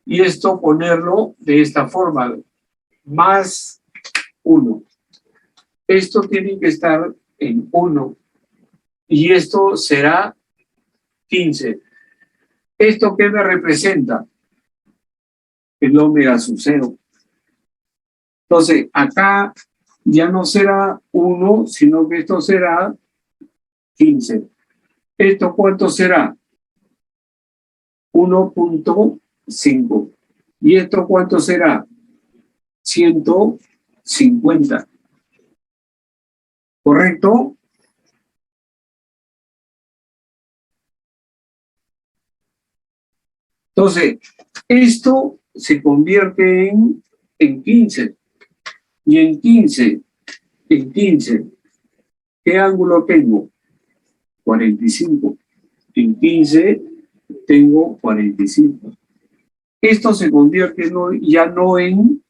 y esto ponerlo de esta forma, más 1. Esto tiene que estar en 1 y esto será 15. ¿Esto qué me representa? El omega sub 0. Entonces, acá ya no será 1, sino que esto será 15. ¿Esto cuánto será? 1.5. ¿Y esto cuánto será? 150. ¿Correcto? Entonces, esto se convierte en 15. Y en 15, ¿qué ángulo tengo? 45. En 15 tengo 45. Esto se convierte ya no en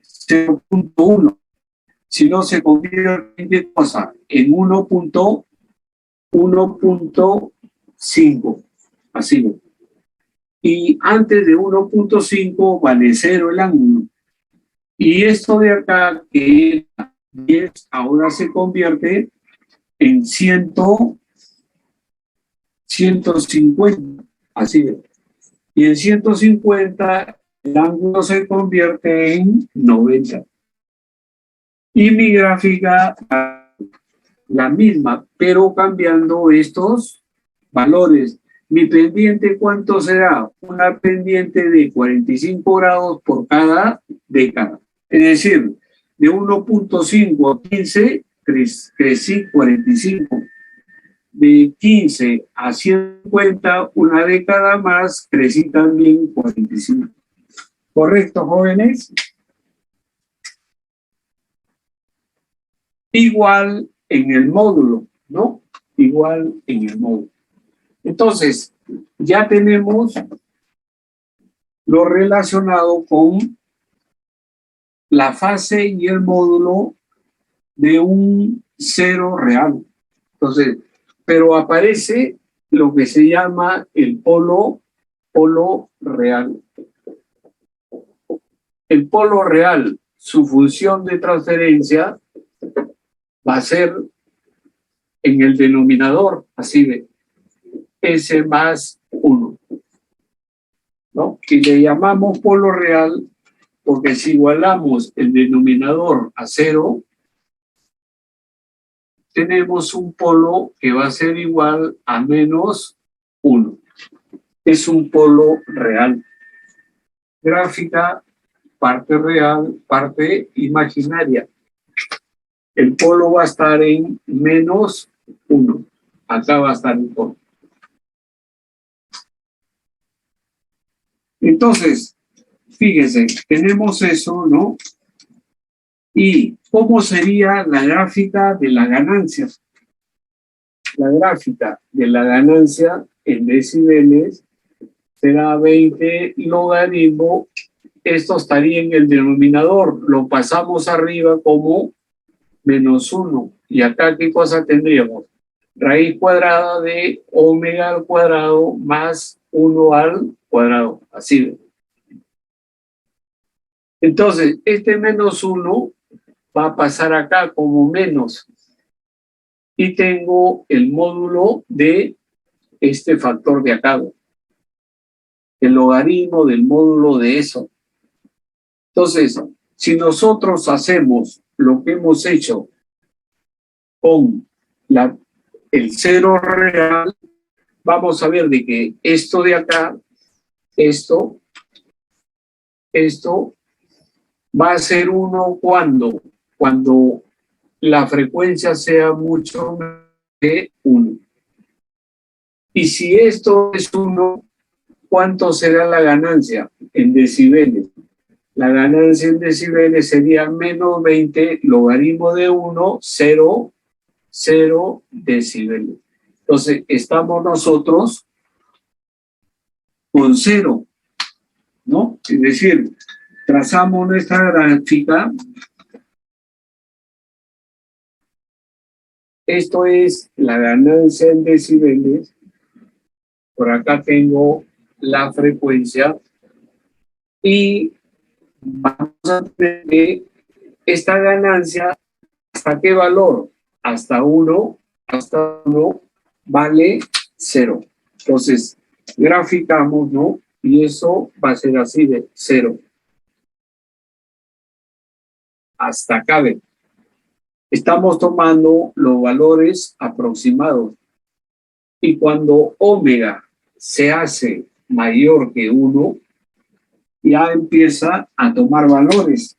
0.1, sino se convierte en ¿qué cosa? En 1.5. Así. Y antes de 1.5 vale 0 el ángulo. Y esto de acá, que es 10, ahora se convierte en 150. Así es. Y en 150 el ángulo se convierte en 90. Y mi gráfica, la misma, pero cambiando estos valores. Mi pendiente, ¿cuánto será? Una pendiente de 45 grados por cada década. Es decir, de 1.5 a 15 crecí 45. De 15 a 50, una década más, crecí también 45. ¿Correcto, jóvenes? Igual en el módulo, ¿no? Igual en el módulo. Entonces, ya tenemos lo relacionado con la fase y el módulo de un cero real. Entonces, pero aparece lo que se llama el polo real. El polo real, su función de transferencia va a ser en el denominador, así de S más 1, ¿no? Y le llamamos polo real porque si igualamos el denominador a 0, tenemos un polo que va a ser igual a menos 1. Es un polo real. Gráfica, parte real, parte imaginaria. El polo va a estar en menos 1. Acá va a estar el polo. Entonces, fíjense, tenemos eso, ¿no? ¿Y cómo sería la gráfica de la ganancia? La gráfica de la ganancia en decibeles será 20 logaritmo. Esto estaría en el denominador. Lo pasamos arriba como menos 1. ¿Y acá qué cosa tendríamos? Raíz cuadrada de omega al cuadrado más 1 al cuadrado. Así. Entonces, este menos 1 va a pasar acá como menos. Y tengo el módulo de este factor de acá. El logaritmo del módulo de eso. Entonces, si nosotros hacemos lo que hemos hecho con el cero real, vamos a ver de que esto de acá, esto va a ser 1 cuando la frecuencia sea mucho más de 1. Y si esto es 1, ¿cuánto será la ganancia en decibeles? La ganancia en decibeles sería menos 20 logaritmo de 1, 0 decibeles. Entonces, estamos nosotros con 0, ¿no? Es decir, trazamos nuestra gráfica. Esto es la ganancia en decibeles. Por acá tengo la frecuencia. Y vamos a tener que esta ganancia, ¿hasta qué valor? Hasta 1 vale 0. Entonces, graficamos, ¿no? Y eso va a ser así de 0. Hasta acá, ven. Estamos tomando los valores aproximados. Y cuando omega se hace mayor que 1, ya empieza a tomar valores,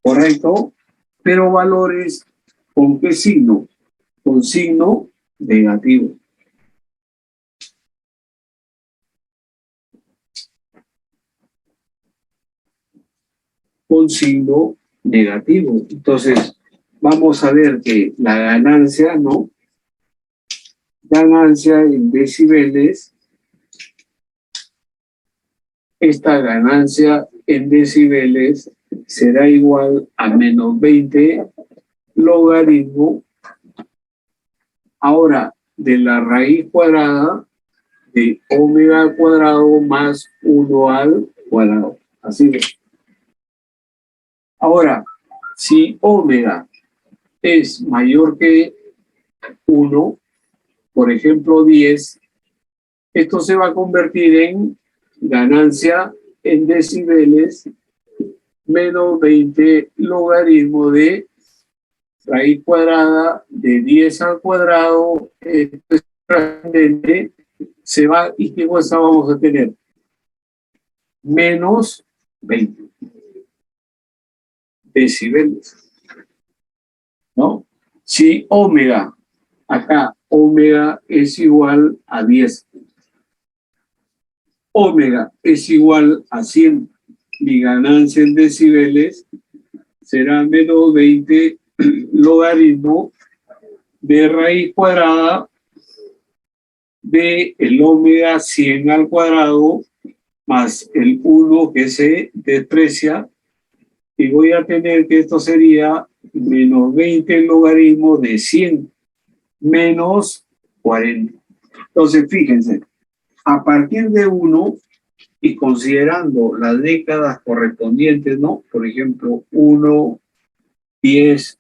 ¿correcto? Pero valores, ¿con qué signo? Con signo negativo. Con signo negativo. Entonces, vamos a ver que la ganancia, ¿no? Ganancia en decibeles, esta ganancia en decibeles será igual a menos 20 logaritmo, ahora, de la raíz cuadrada de omega al cuadrado más 1 al cuadrado. Así es. Ahora, si omega es mayor que 1, por ejemplo 10, esto se va a convertir en ganancia en decibeles menos 20 logaritmo de raíz cuadrada de 10 al cuadrado. Esto es trascendente, se va, ¿y qué cosa vamos a tener? Menos 20 decibeles, ¿no? Si omega, acá omega es igual a 10, omega es igual a 100, mi ganancia en decibeles será menos 20 logaritmo de raíz cuadrada de el omega 100 al cuadrado más el 1 que se desprecia, y voy a tener que esto sería menos 20 logaritmo de 100 menos 40. Entonces, fíjense, a partir de 1 y considerando las décadas correspondientes, ¿no? Por ejemplo, 1, 10,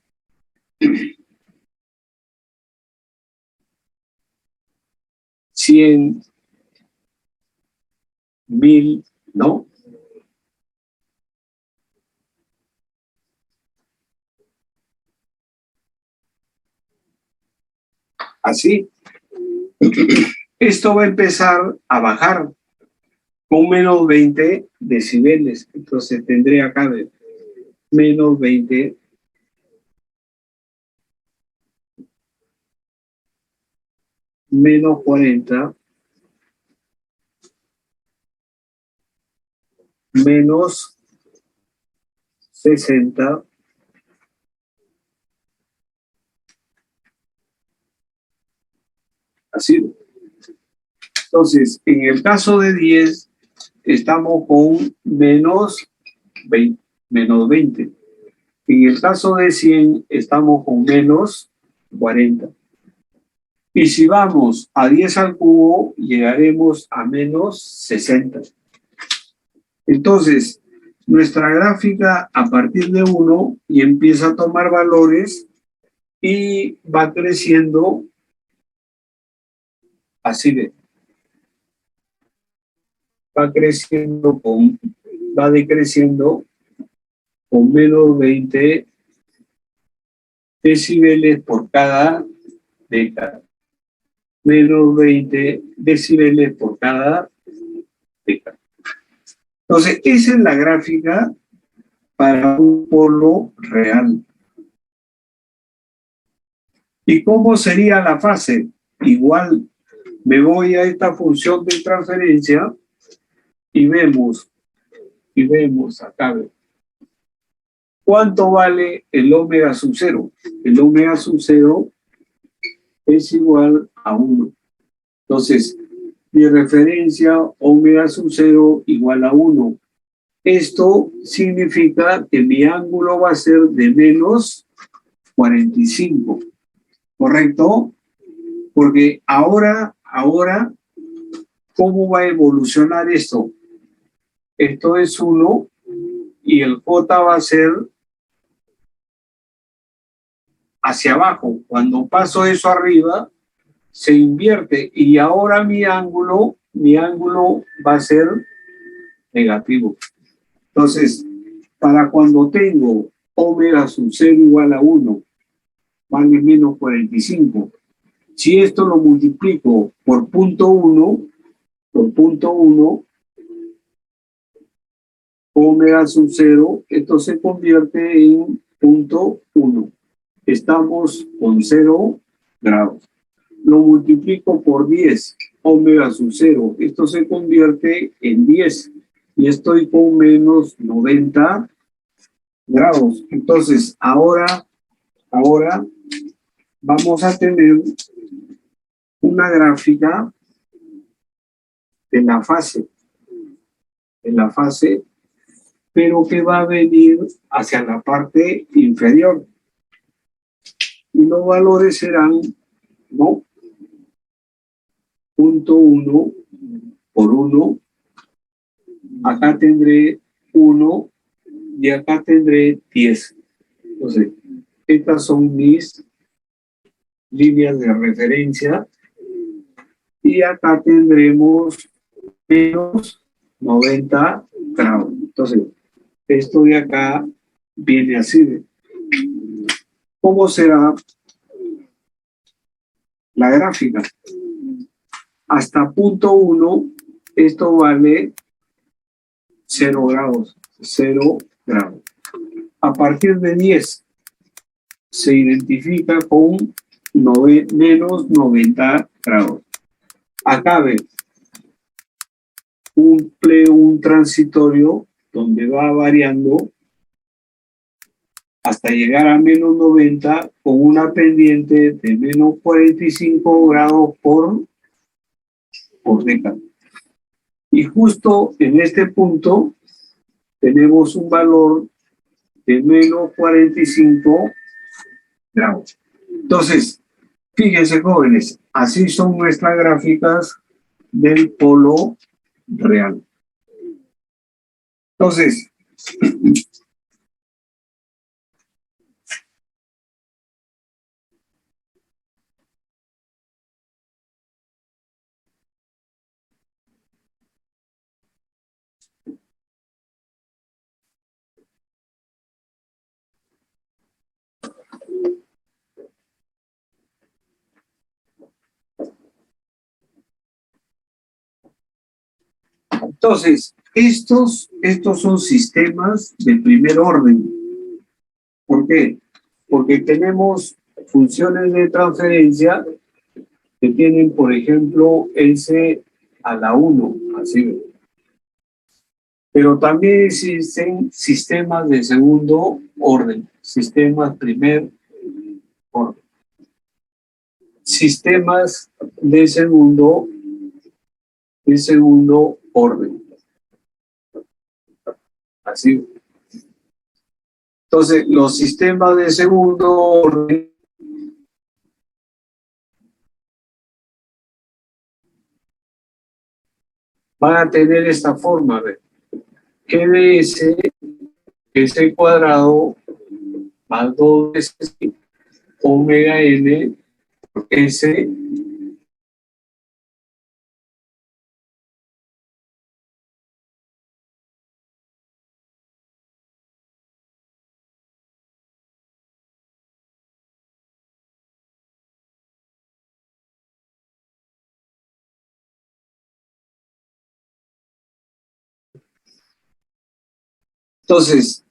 100, 1000, ¿no? Así. Esto va a empezar a bajar con menos 20 decibeles. Entonces tendré acá menos 20 menos 40 menos 60 así. Entonces, en el caso de 10, estamos con menos 20, menos 20. En el caso de 100, estamos con menos 40. Y si vamos a 10 al cubo, llegaremos a menos 60. Entonces, nuestra gráfica a partir de 1 y empieza a tomar valores y va creciendo así de. Va decreciendo con menos 20 decibeles por cada década. Menos 20 decibeles por cada década. Entonces, esa es la gráfica para un polo real. ¿Y cómo sería la fase? Igual, me voy a esta función de transferencia y vemos acá, ¿cuánto vale el omega sub 0? El omega sub 0 es igual a 1. Entonces, mi referencia omega sub 0 igual a 1. Esto significa que mi ángulo va a ser de menos 45, ¿correcto? Porque ahora, ¿cómo va a evolucionar esto? Esto es 1 y el J va a ser hacia abajo. Cuando paso eso arriba, se invierte y ahora mi ángulo va a ser negativo. Entonces, para cuando tengo omega sub 0 igual a 1, vale menos 45. Si esto lo multiplico por punto 1, omega sub 0, esto se convierte en punto 1. Estamos con 0 grados. Lo multiplico por 10, omega sub 0. Esto se convierte en 10 y estoy con menos 90 grados. Entonces, ahora vamos a tener una gráfica de la fase, pero que va a venir hacia la parte inferior. Y los valores serán, ¿no? Punto 1 por 1. Acá tendré 1 y acá tendré 10. Entonces, estas son mis líneas de referencia. Y acá tendremos menos 90 grados. Entonces, esto de acá viene así. ¿Cómo será la gráfica? Hasta punto 1, esto vale 0 grados. 0 grados. A partir de 10, se identifica con menos 90 grados. Acá ven un transitorio donde va variando hasta llegar a menos 90 con una pendiente de menos 45 grados por década. Y justo en este punto tenemos un valor de menos 45 grados. Entonces, fíjense, jóvenes, así son nuestras gráficas del polo real. Entonces, estos son sistemas de primer orden. ¿Por qué? Porque tenemos funciones de transferencia que tienen, por ejemplo, S a la 1, así. Pero también existen sistemas de segundo orden, sistemas primer orden, sistemas de segundo orden. Así. Entonces, los sistemas de segundo orden van a tener esta forma, ¿ver? Que de S cuadrado más 2 veces omega n S Entonces,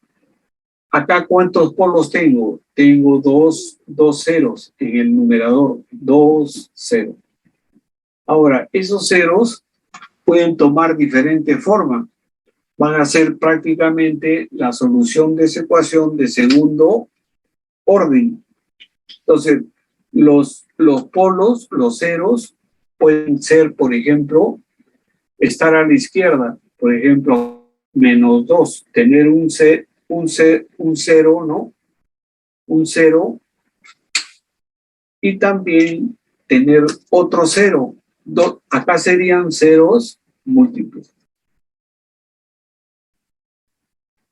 acá ¿cuántos polos tengo? Tengo dos ceros en el numerador, 2 ceros. Ahora, esos ceros pueden tomar diferentes formas. Van a ser prácticamente la solución de esa ecuación de segundo orden. Entonces, los polos, los ceros, pueden ser, por ejemplo, estar a la izquierda, por ejemplo, menos 2, tener un cero, ¿no? Un cero, y también tener otro cero. Acá serían ceros múltiples.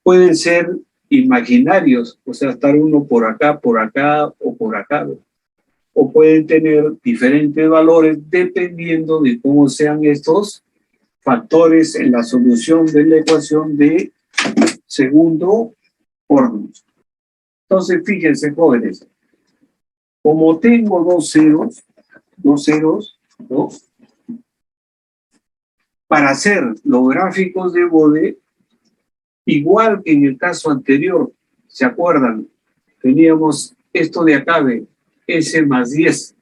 Pueden ser imaginarios, o sea, estar uno por acá o por acá. O pueden tener diferentes valores dependiendo de cómo sean estos factores en la solución de la ecuación de segundo orden. Entonces, fíjense, jóvenes, como tengo dos ceros, ¿no? Para hacer los gráficos de Bode, igual que en el caso anterior, ¿se acuerdan? Teníamos esto de acá de S más 10.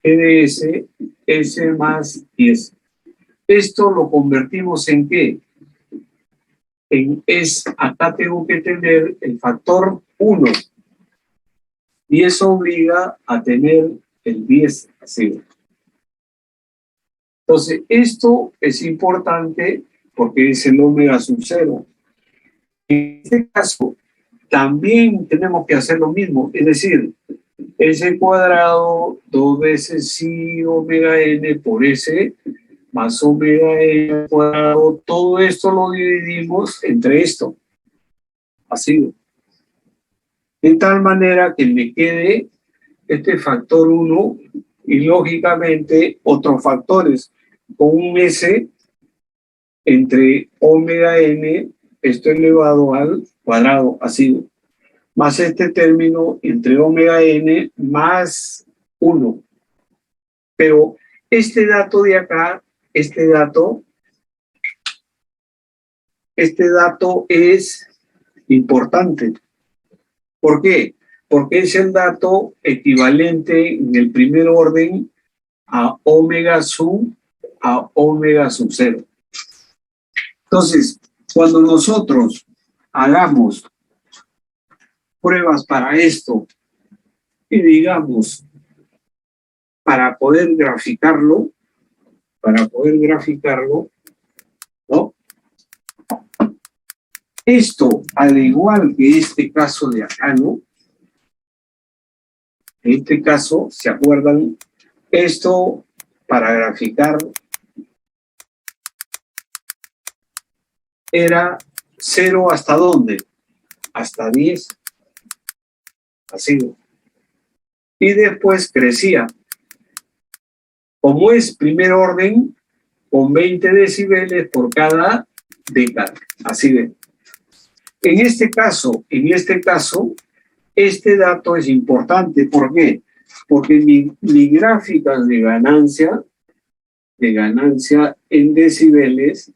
GDS, S más 10. Esto lo convertimos en ¿qué? Acá tengo que tener el factor 1. Y eso obliga a tener el 10 así. Entonces, esto es importante porque es el omega sub 0. En este caso, también tenemos que hacer lo mismo, es decir, S cuadrado 2 veces si omega n por S más omega n cuadrado, todo esto lo dividimos entre esto, así. De tal manera que me quede este factor 1 y lógicamente otros factores con un S entre omega n, esto elevado al cuadrado, así, más este término entre omega n más 1. Pero este dato de acá, este dato es importante. ¿Por qué? Porque es el dato equivalente en el primer orden a omega sub 0. Entonces, cuando nosotros hagamos pruebas para esto y digamos, para poder graficarlo, ¿no? Esto, al igual que este caso de acá, ¿no? En este caso, ¿se acuerdan? Esto, para graficar, era 0 ¿hasta dónde? Hasta 10. Así. Y después crecía. Como es primer orden, con 20 decibeles por cada década. Así de. En este caso, este dato es importante. ¿Por qué? Porque mi gráfica de ganancia en decibeles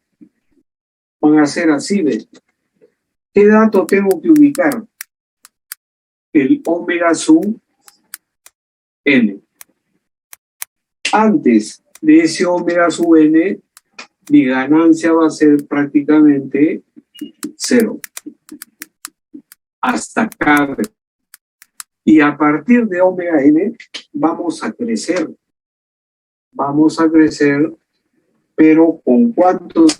van a ser así de. ¿Qué dato tengo que ubicar? El omega sub n. Antes de ese omega sub n, mi ganancia va a ser prácticamente 0. Hasta acá. Y a partir de omega n vamos a crecer. Pero ¿con cuántos?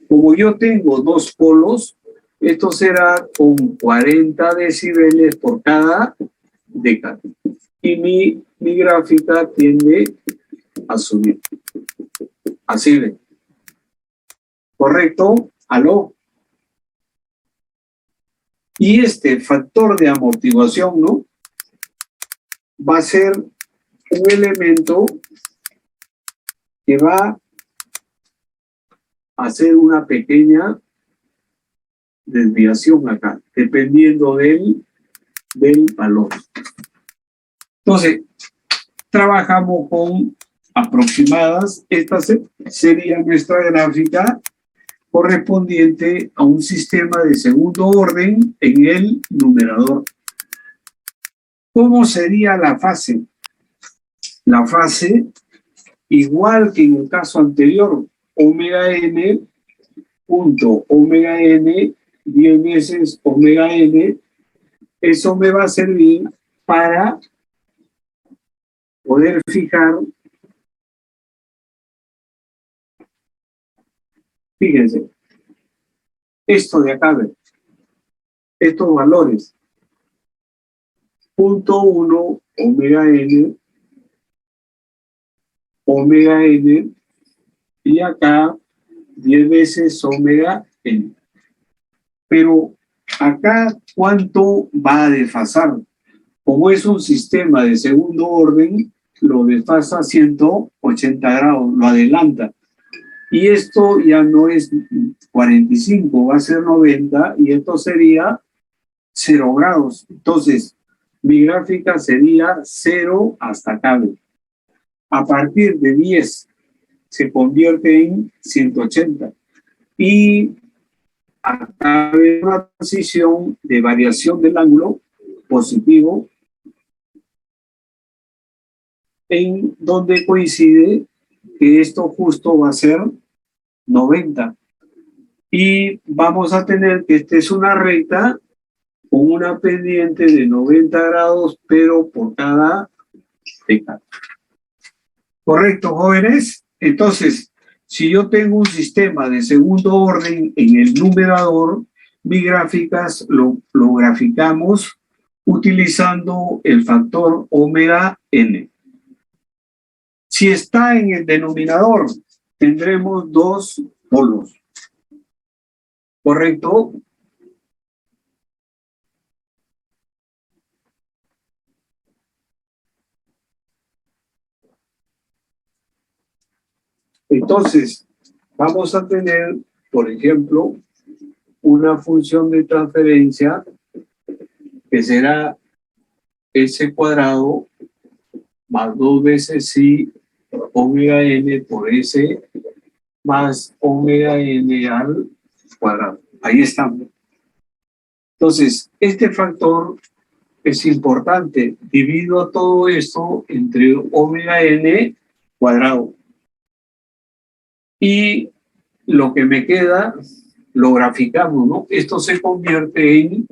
Como yo tengo dos polos, esto será con 40 decibeles por cada década. Y mi gráfica tiende a subir. Así de. ¿Correcto? ¿Aló? Y este factor de amortiguación, ¿no? Va a ser un elemento que va a hacer una pequeña desviación acá, dependiendo del valor. Entonces, trabajamos con aproximadas. Esta sería nuestra gráfica correspondiente a un sistema de segundo orden en el numerador. ¿Cómo sería la fase? La fase, igual que en el caso anterior, omega n punto omega n 10 veces omega n, eso me va a servir para poder fijar, fíjense, esto de acá, estos valores, 0.1 omega n, y acá 10 veces omega n. Pero acá, ¿cuánto va a desfasar? Como es un sistema de segundo orden, lo desfasa 180 grados, lo adelanta. Y esto ya no es 45, va a ser 90, y esto sería 0 grados. Entonces, mi gráfica sería 0 hasta acá. A partir de 10 se convierte en 180. Y acá hay una transición de variación del ángulo positivo en donde coincide que esto justo va a ser 90. Y vamos a tener que esta es una recta con una pendiente de 90 grados, pero por cada década. ¿Correcto, jóvenes? Entonces, si yo tengo un sistema de segundo orden en el numerador, mis gráficas lo graficamos utilizando el factor omega n. Si está en el denominador, tendremos dos polos. ¿Correcto? Entonces, vamos a tener, por ejemplo, una función de transferencia que será S cuadrado más 2 veces si omega n por S más omega n al cuadrado. Ahí estamos. Entonces, este factor es importante. Divido todo esto entre omega n cuadrado. Y lo que me queda, lo graficamos, ¿no? Esto se convierte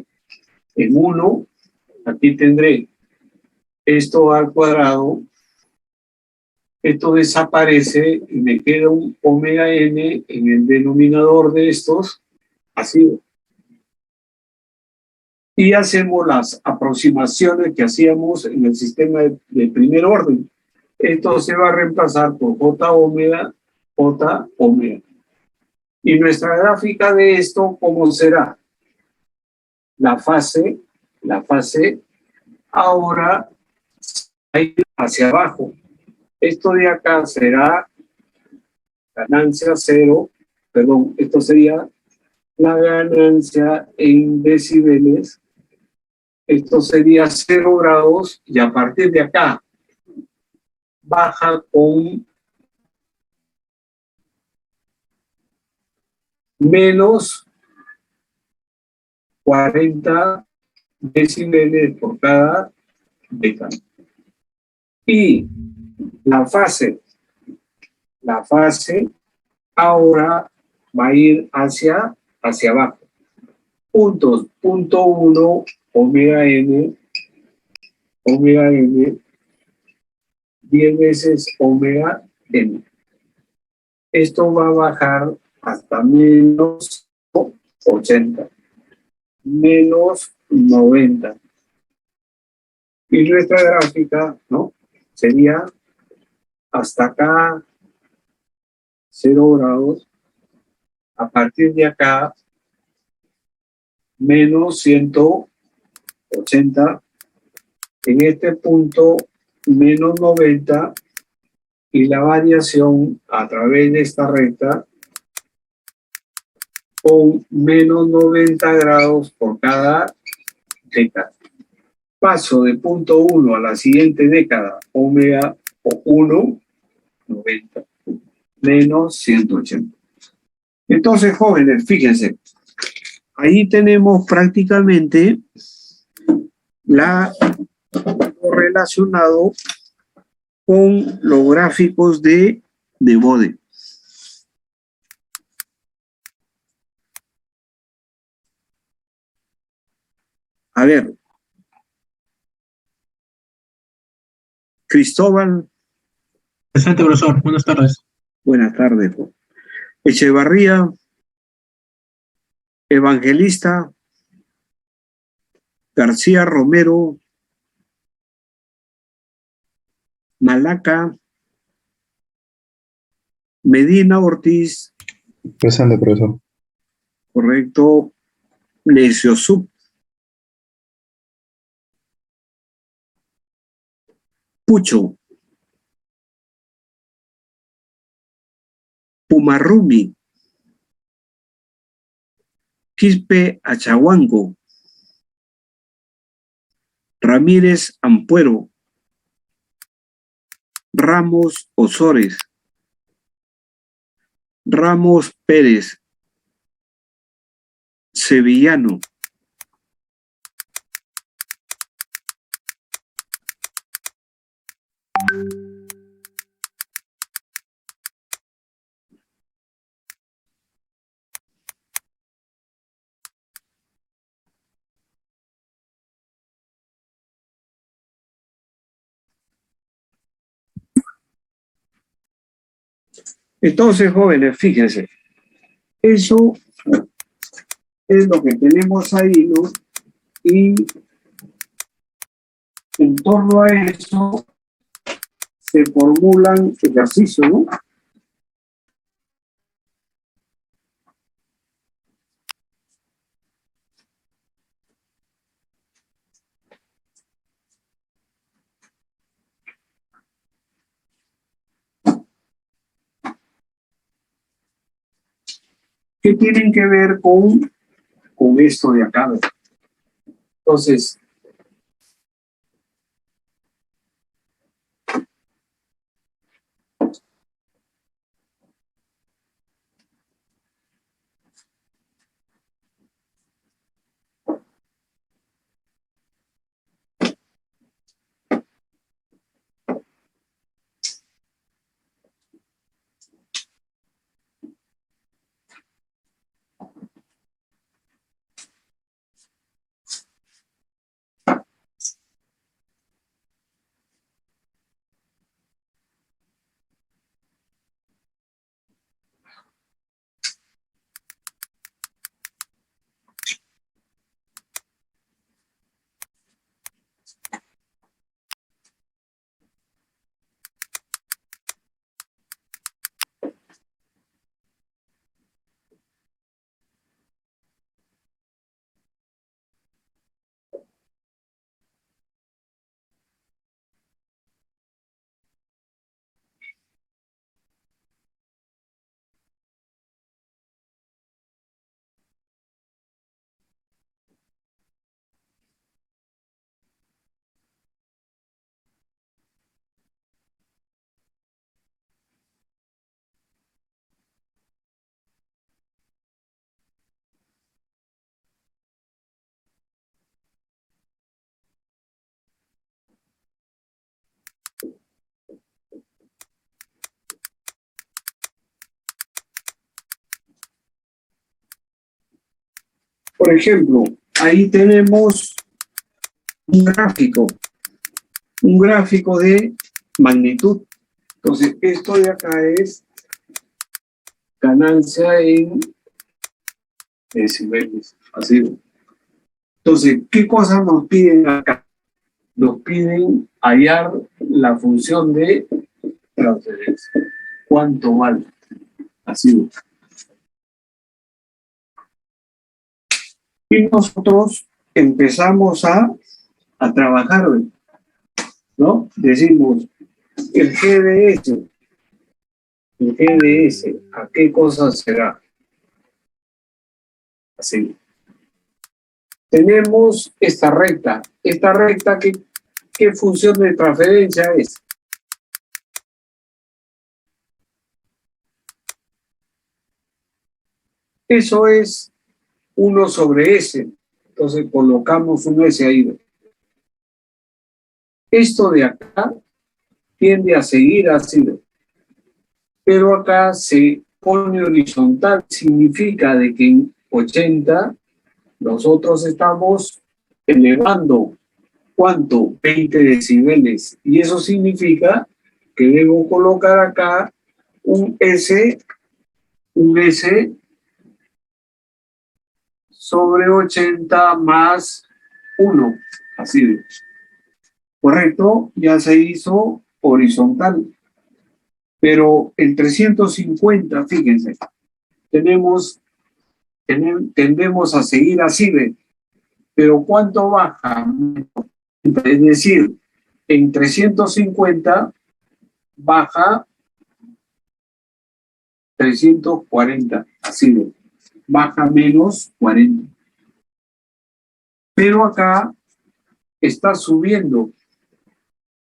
en 1. Aquí tendré esto al cuadrado. Esto desaparece y me queda un omega n en el denominador de estos, así. Y hacemos las aproximaciones que hacíamos en el sistema de primer orden. Esto se va a reemplazar por J omega, J omega. Y nuestra gráfica de esto, ¿cómo será? La fase ahora hacia abajo. Esto de acá será ganancia cero, perdón, esto sería la ganancia en decibeles. Esto sería 0 grados y a partir de acá baja con menos 40 decibeles por cada década. Y la fase ahora va a ir hacia abajo. Puntos, punto 1, omega n, 10 veces omega n. Esto va a bajar hasta menos 80, menos 90. Y nuestra gráfica, ¿no? Sería hasta acá 0 grados, a partir de acá menos 180, en este punto menos 90 y la variación a través de esta recta con menos 90 grados por cada década. Paso de punto 1 a la siguiente década, omega o 1, 90, menos 180. Entonces, jóvenes, fíjense, ahí tenemos prácticamente lo relacionado con los gráficos de Bode. A ver, Cristóbal. Presente, profesor. Buenas tardes. Buenas tardes. Echevarría, Evangelista, García Romero, Malaca, Medina Ortiz. Presente, profesor. Correcto. Lesiosub. Pucho. Pumarrumi. Quispe Achahuango. Ramírez Ampuero. Ramos Osores. Ramos Pérez. Sevillano. Entonces, jóvenes, fíjense, eso es lo que tenemos ahí, ¿no? Y en torno a eso se formulan ejercicios, ¿no? que tienen que ver con esto de acá. Entonces, por ejemplo, ahí tenemos un gráfico de magnitud. Entonces, esto de acá es ganancia en decibeles. Así. Entonces, ¿qué cosas nos piden acá? Nos piden hallar la función de transferencia. ¿Cuánto vale? Así. Y nosotros empezamos a trabajar, ¿no? Decimos, el GDS, ¿a qué cosa será? Así. Tenemos esta recta, ¿qué función de transferencia es? Eso es 1 sobre S. Entonces colocamos un S ahí. Esto de acá tiende a seguir así. Pero acá se pone horizontal. Significa de que en 80 nosotros estamos elevando, ¿cuánto? 20 decibeles. Y eso significa que debo colocar acá un S sobre 80 más 1. Así de. Correcto, ya se hizo horizontal. Pero el 350, fíjense, tendemos a seguir así de. Pero ¿cuánto baja? Es decir, en 350 baja 340, así de. Baja menos 40. Pero acá está subiendo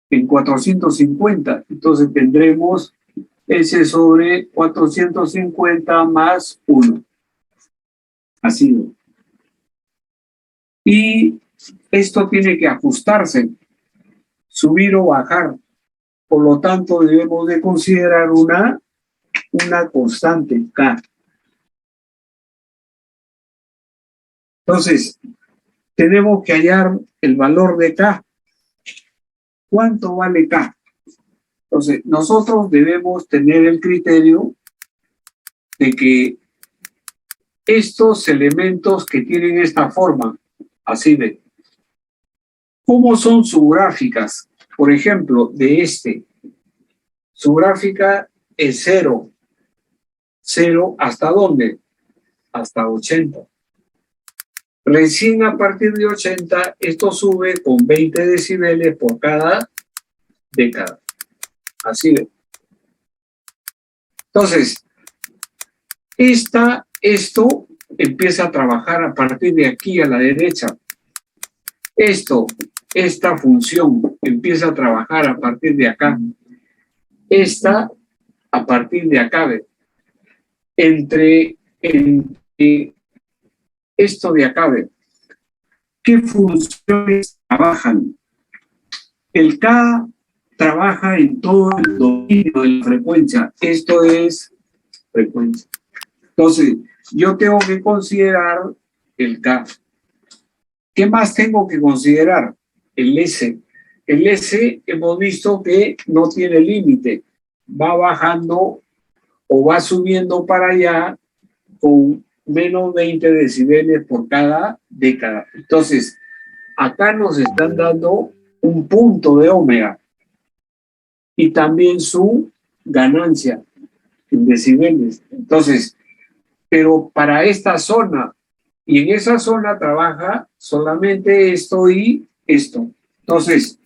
en 450. Entonces tendremos S sobre 450 más 1. Así. Y esto tiene que ajustarse, subir o bajar. Por lo tanto, debemos de considerar una constante K. Entonces, tenemos que hallar el valor de K. ¿Cuánto vale K? Entonces, nosotros debemos tener el criterio de que estos elementos que tienen esta forma, así de, ¿cómo son sus gráficas? Por ejemplo, de este, su gráfica es 0. 0, ¿hasta dónde? Hasta 80. Recién a partir de 80, esto sube con 20 decibeles por cada década. Así de. Entonces, esta esto empieza a trabajar a partir de aquí a la derecha. Esta función empieza a trabajar a partir de acá. Esta a partir de acá. Entre esto de acá. ¿Qué funciones trabajan? El K trabaja en todo el dominio de la frecuencia. Esto es frecuencia. Entonces, yo tengo que considerar el K. ¿Qué más tengo que considerar? El S. El S hemos visto que no tiene límite. Va bajando o va subiendo para allá con menos 20 decibeles por cada década. Entonces, acá nos están dando un punto de omega y también su ganancia en decibeles. Entonces, pero para esta zona, y en esa zona trabaja solamente esto y esto. Entonces,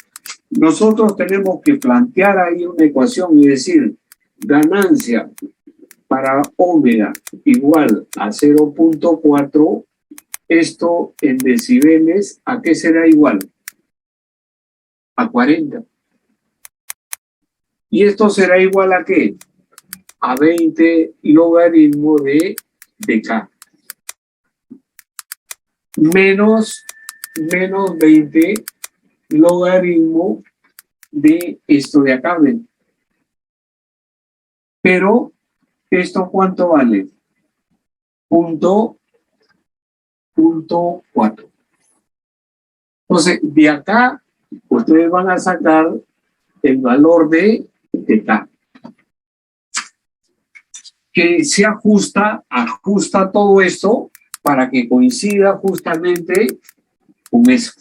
nosotros tenemos que plantear ahí una ecuación y decir, ganancia para omega igual a 0.4, esto en decibeles, ¿a qué será igual? A 40. ¿Y esto será igual a qué? A 20 logaritmo de K. Menos 20 logaritmo de esto de acá. ¿Ven? Pero, ¿esto cuánto vale? Punto 4. Entonces, de acá, ustedes van a sacar el valor de K. Que se ajusta todo esto para que coincida justamente con eso.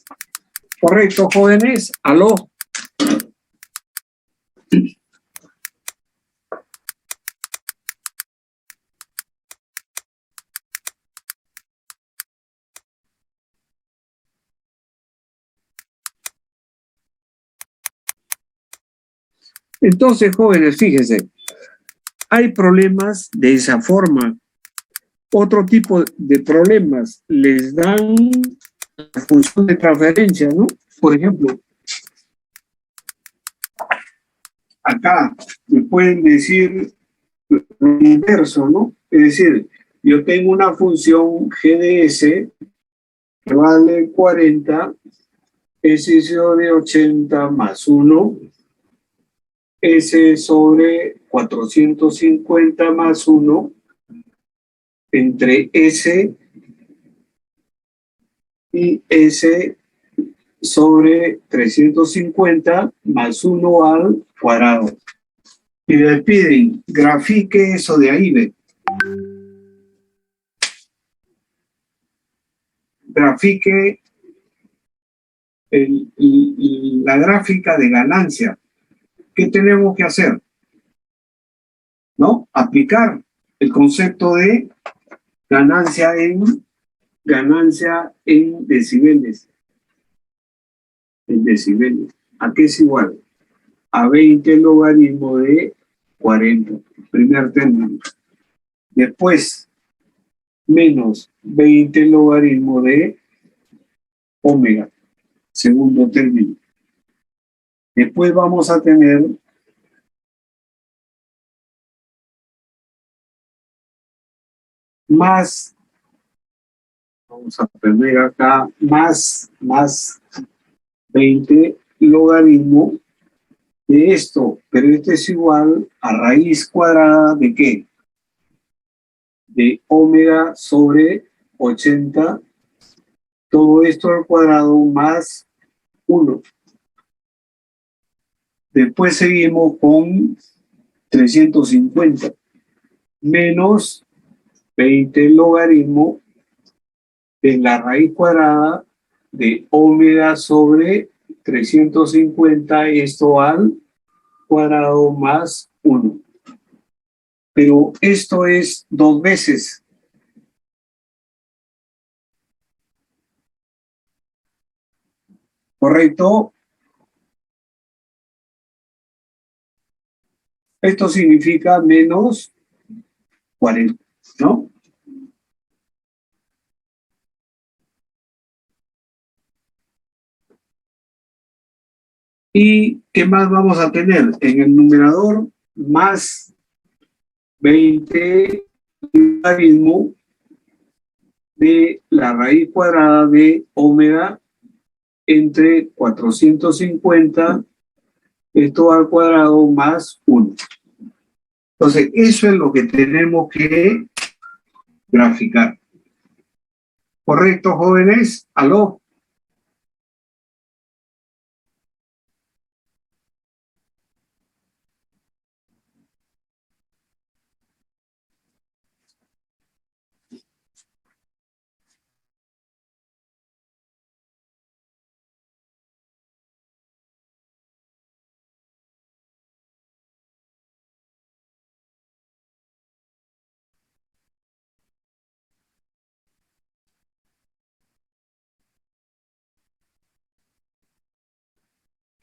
¿Correcto, jóvenes? ¿Aló? Entonces, jóvenes, fíjense, hay problemas de esa forma. Otro tipo de problemas les dan la función de transferencia, ¿no? Por ejemplo, acá me pueden decir lo inverso, ¿no? Es decir, yo tengo una función GDS que vale 40, S sobre 80 más 1, S sobre 450 más 1, entre S y S sobre 350 más 1 al cuadrado. Y le piden, grafique eso de ahí, ¿ve? Grafique la gráfica de ganancia. ¿Qué tenemos que hacer? ¿No? Aplicar el concepto de ganancia en decibeles. En decibeles. ¿A qué es igual? A 20 logaritmo de 40. Primer término. Después, menos 20 logaritmo de omega. Segundo término. Después vamos a tener más, vamos a poner acá, más 20 logaritmo de esto, pero este es igual a raíz cuadrada de ¿qué? De omega sobre 80, todo esto al cuadrado más 1. Después seguimos con 350 menos 20 logaritmo de la raíz cuadrada de omega sobre 350, esto al cuadrado más 1. Pero esto es 2 veces. ¿Correcto? Esto significa menos 40, ¿no? ¿Y qué más vamos a tener? En el numerador, más 20 logaritmo de la raíz cuadrada de omega entre 450, esto al cuadrado más 1. Entonces, eso es lo que tenemos que graficar. ¿Correcto, jóvenes? ¿Aló?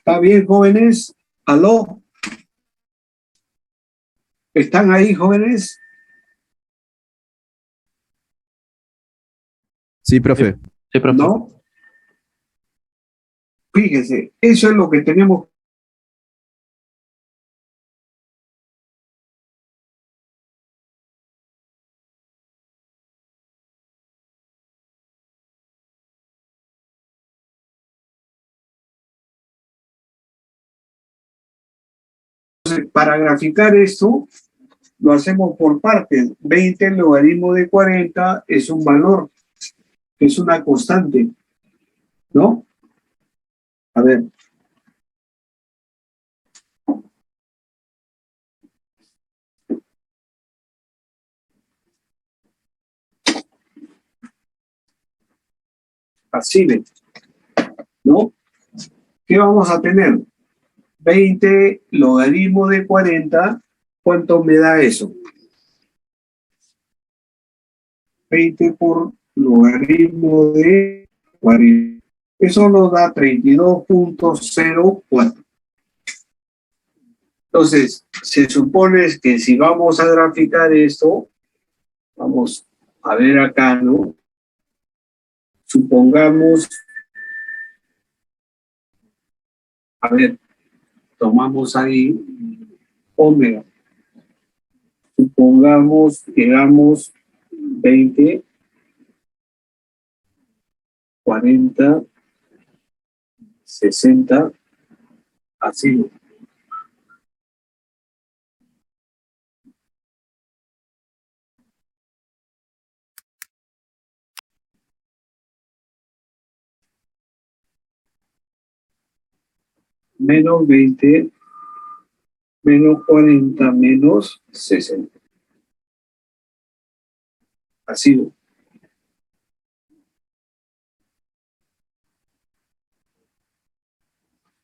¿Está bien, jóvenes? ¿Aló? ¿Están ahí, jóvenes? Sí, profe. Sí, profe. ¿No? Fíjense, eso es lo que tenemos. Para graficar esto, lo hacemos por partes. 20 logaritmo de 40 es un valor, es una constante, ¿no? A ver. Así ven, ¿no? ¿Qué vamos a tener? 20 logaritmo de 40, ¿cuánto me da eso? 20 por logaritmo de 40. Eso nos da 32.04. Entonces, se supone que si vamos a graficar esto, vamos a ver acá, ¿no? Supongamos, a ver, tomamos ahí omega. Supongamos que damos 20, 40, 60, así. Menos 20, menos 40, menos 60. Así.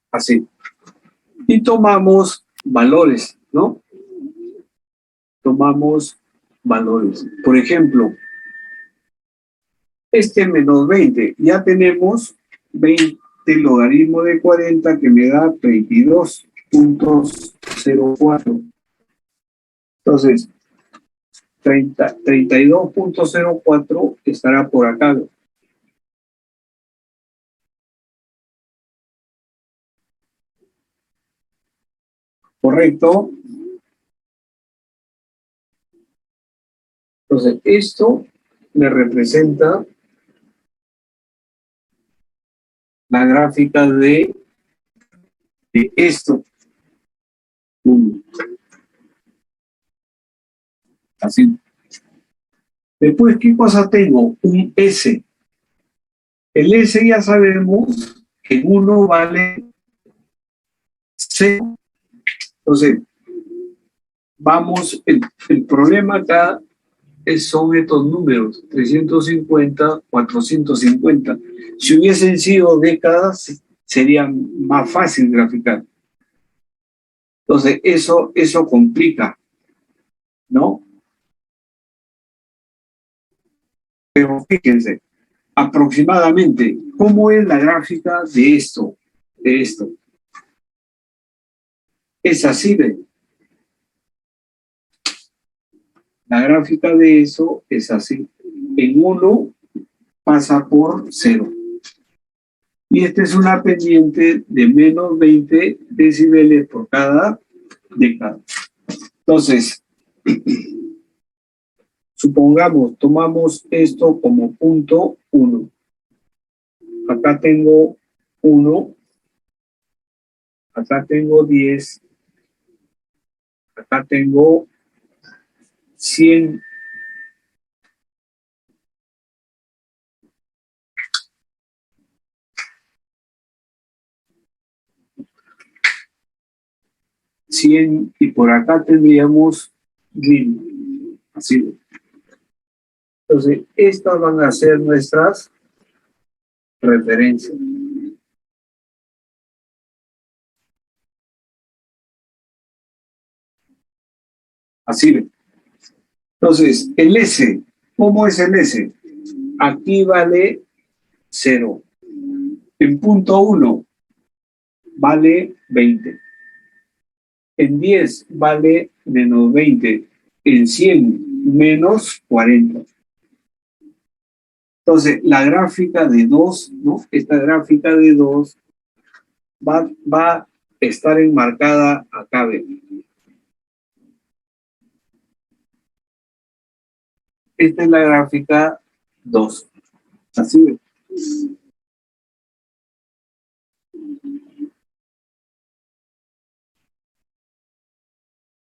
Así. Y tomamos valores, ¿no? Tomamos valores. Por ejemplo, este menos 20, ya tenemos 20 logaritmo de 40 que me da 32.04. Entonces, 32.04 estará por acá. ¿Correcto? Entonces, esto me representa la gráfica de esto. Así. Después, ¿qué cosa tengo? Un S. El S ya sabemos que en 1 vale 0. Entonces, vamos, el problema acá son estos números, 350, 450. Si hubiesen sido décadas, sería más fácil graficar. Entonces, eso complica, ¿no? Pero fíjense, aproximadamente, ¿cómo es la gráfica de esto? De esto. Es así, ¿ven? La gráfica de eso es así. En 1 pasa por 0. Y esta es una pendiente de menos 20 decibeles por cada década. Entonces, supongamos, tomamos esto como punto 1. Acá tengo 1, acá tengo 10, acá tengo 100. Y por acá tendríamos 1000. Así. Entonces, estas van a ser nuestras referencias. Así ven. Entonces, el S, ¿cómo es el S? Aquí vale 0. En punto 1 vale 20. En 10 vale menos 20. En 100 menos 40. Entonces, la gráfica de 2, ¿no? Esta gráfica de 2 va a estar enmarcada acá. Esta es la gráfica 2. Así ve.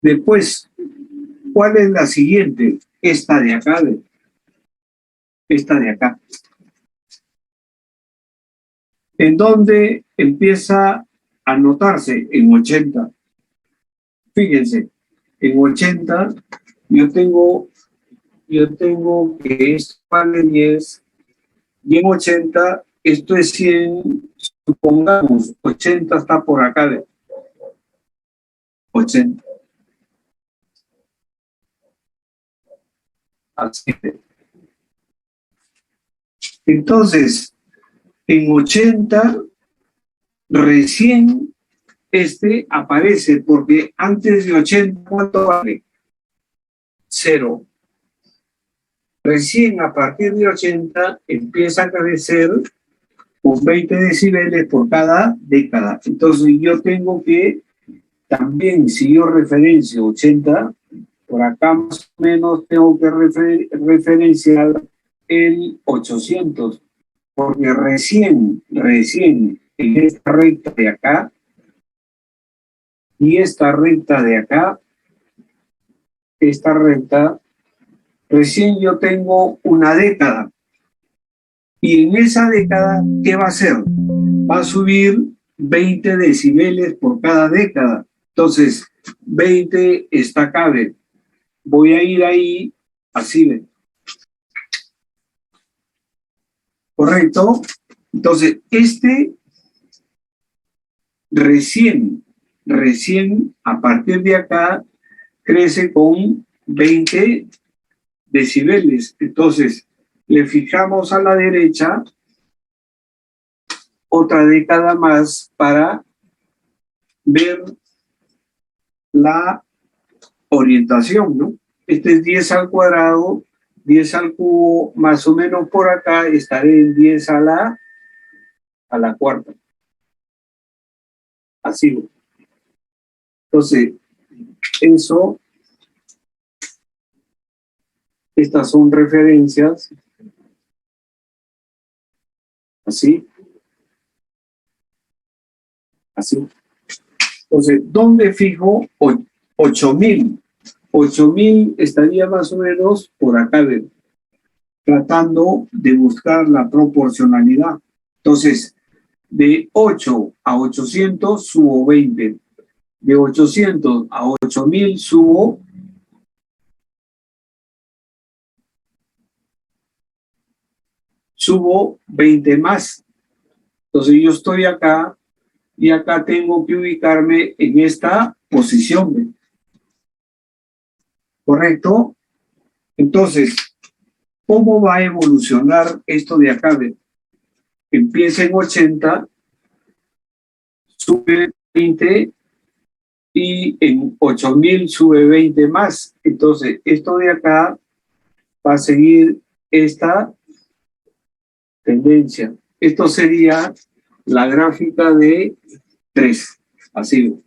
Después, ¿cuál es la siguiente? Esta de acá. Esta de acá. ¿En dónde empieza a notarse? En 80. Fíjense, en 80 yo tengo que esto vale 10 y en 80 esto es 100. Supongamos, 80 está por acá. 80. Así. Entonces, en 80 recién este aparece, porque antes de 80, ¿cuánto vale? 0. Recién a partir de 80 empieza a crecer con 20 decibeles por cada década. Entonces yo tengo que también, si yo referencio 80, por acá más o menos tengo que referenciar el 800, porque recién en esta recta de acá y esta recta de acá, esta recta, recién yo tengo una década. Y en esa década, ¿qué va a hacer? Va a subir 20 decibeles por cada década. Entonces, 20 está acá. Voy a ir ahí, así ven. ¿Correcto? Entonces, este recién a partir de acá crece con 20 decibeles. Entonces, le fijamos a la derecha otra década más para ver la orientación, ¿no? Este es 10 al cuadrado, 10 al cubo, más o menos por acá estaré en 10 a la cuarta. Así. Entonces, eso, estas son referencias, así. Así. Entonces, ¿dónde fijo 8000? 8000 estaría más o menos por acá, tratando de buscar la proporcionalidad. Entonces, de 8 a 800 subo 20. De 800 a 8000 subo 20 más. Entonces, yo estoy acá y acá tengo que ubicarme en esta posición. ¿Correcto? Entonces, ¿cómo va a evolucionar esto de acá? Empieza en 80, sube 20 y en 8000 sube 20 más. Entonces, esto de acá va a seguir esta tendencia. Esto sería la gráfica de 3. Así,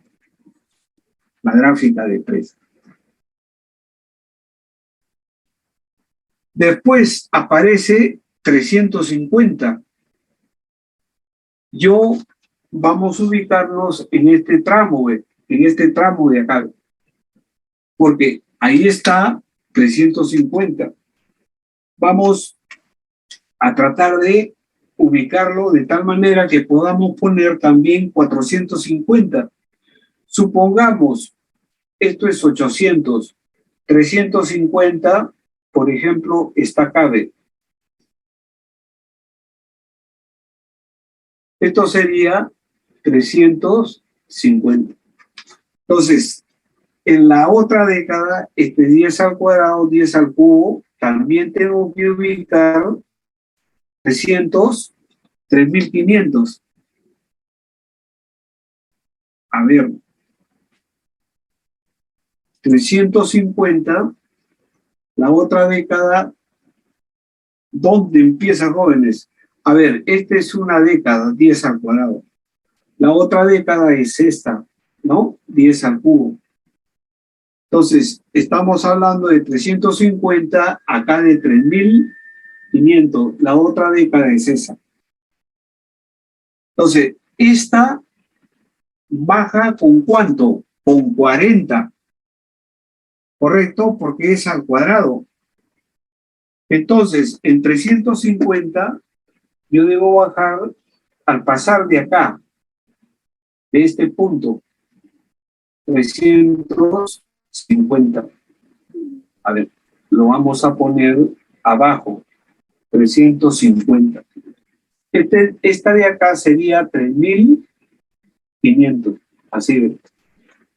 la gráfica de 3. Después aparece 350. Vamos a ubicarnos en este tramo, de acá, porque ahí está 350. Vamos a tratar de ubicarlo de tal manera que podamos poner también 450. Supongamos, esto es 800, 350, por ejemplo, está acá. Esto sería 350. Entonces, en la otra década, 10 al cuadrado, 10 al cubo, también tengo que ubicar 3.500. A ver, 350, la otra década, ¿dónde empieza, jóvenes? A ver, esta es una década, 10 al cuadrado. La otra década es esta, ¿no? 10 al cubo. Entonces, estamos hablando de 350, acá de 3.500. La otra década es esa. Entonces, esta baja ¿con cuánto? Con 40. ¿Correcto? Porque es al cuadrado. Entonces, en 350, yo debo bajar al pasar de acá, de este punto, 350. A ver, lo vamos a poner abajo, 350. Esta de acá sería 3.500. Así de.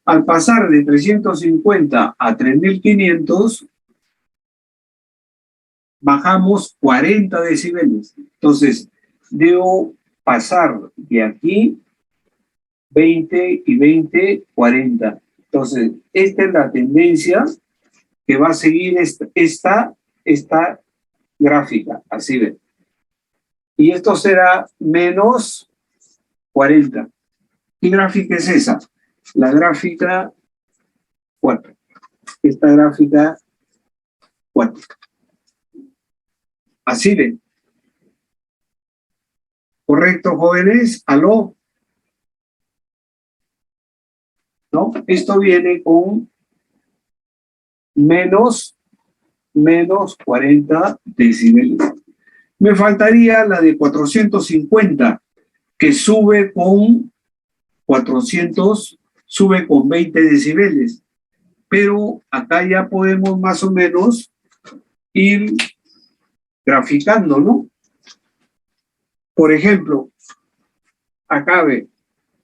Al pasar de 350 a 3.500, bajamos 40 decibeles. Entonces, debo pasar de aquí 20 y 20, 40. Entonces, esta es la tendencia que va a seguir esta gráfica. Así ven. Y esto será menos 40. ¿Qué gráfica es esa? La gráfica 4. Esta gráfica 4. Así ven. ¿Correcto, jóvenes? ¿Aló? ¿No? Esto viene con menos 40 decibeles. Me faltaría la de 450, que sube con 20 decibeles. Pero acá ya podemos más o menos ir graficando, ¿no? Por ejemplo, acá ve,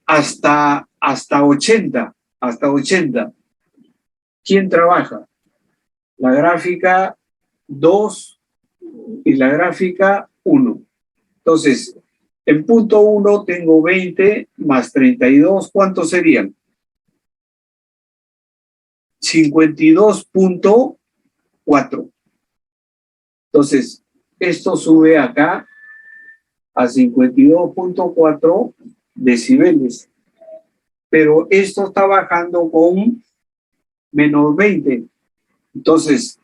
hasta 80. ¿Quién trabaja? La gráfica 2 y la gráfica 1. Entonces, en punto 1 tengo 20 más 32. ¿Cuántos serían? 52.4. Entonces, esto sube acá a 52.4 decibeles. Pero esto está bajando con menos 20. Entonces,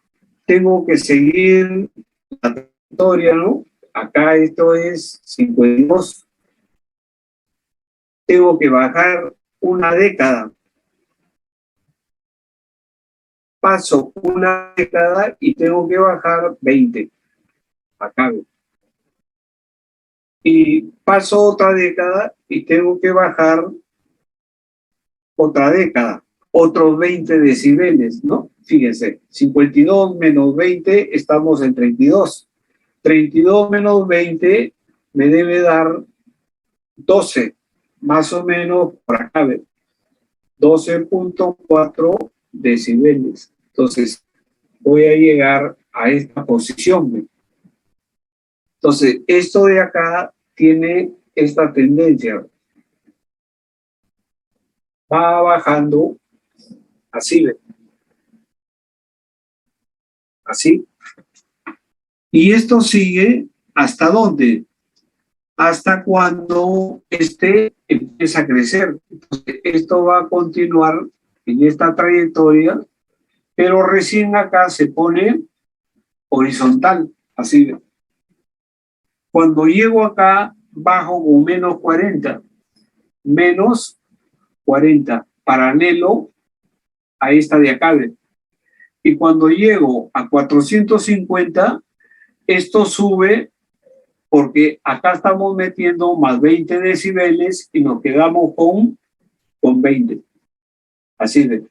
tengo que seguir la trayectoria, ¿no? Acá esto es 52. Tengo que bajar una década. Paso una década y tengo que bajar 20. Acá. Y paso otra década y tengo que bajar otra década, otros 20 decibeles, ¿no? Fíjense, 52 menos 20, estamos en 32. 32 menos 20 me debe dar 12, más o menos por acá, 12.4 decibeles. Entonces, voy a llegar a esta posición. Entonces, esto de acá tiene esta tendencia. Va bajando así, así. Y esto sigue ¿hasta dónde? hasta cuando este empieza a crecer. Entonces, esto va a continuar en esta trayectoria, pero recién acá se pone horizontal, así. Cuando llego acá, bajo con menos 40, paralelo a esta de acá. Y cuando llego a 450, esto sube porque acá estamos metiendo más 20 decibeles y nos quedamos con 20. Así de.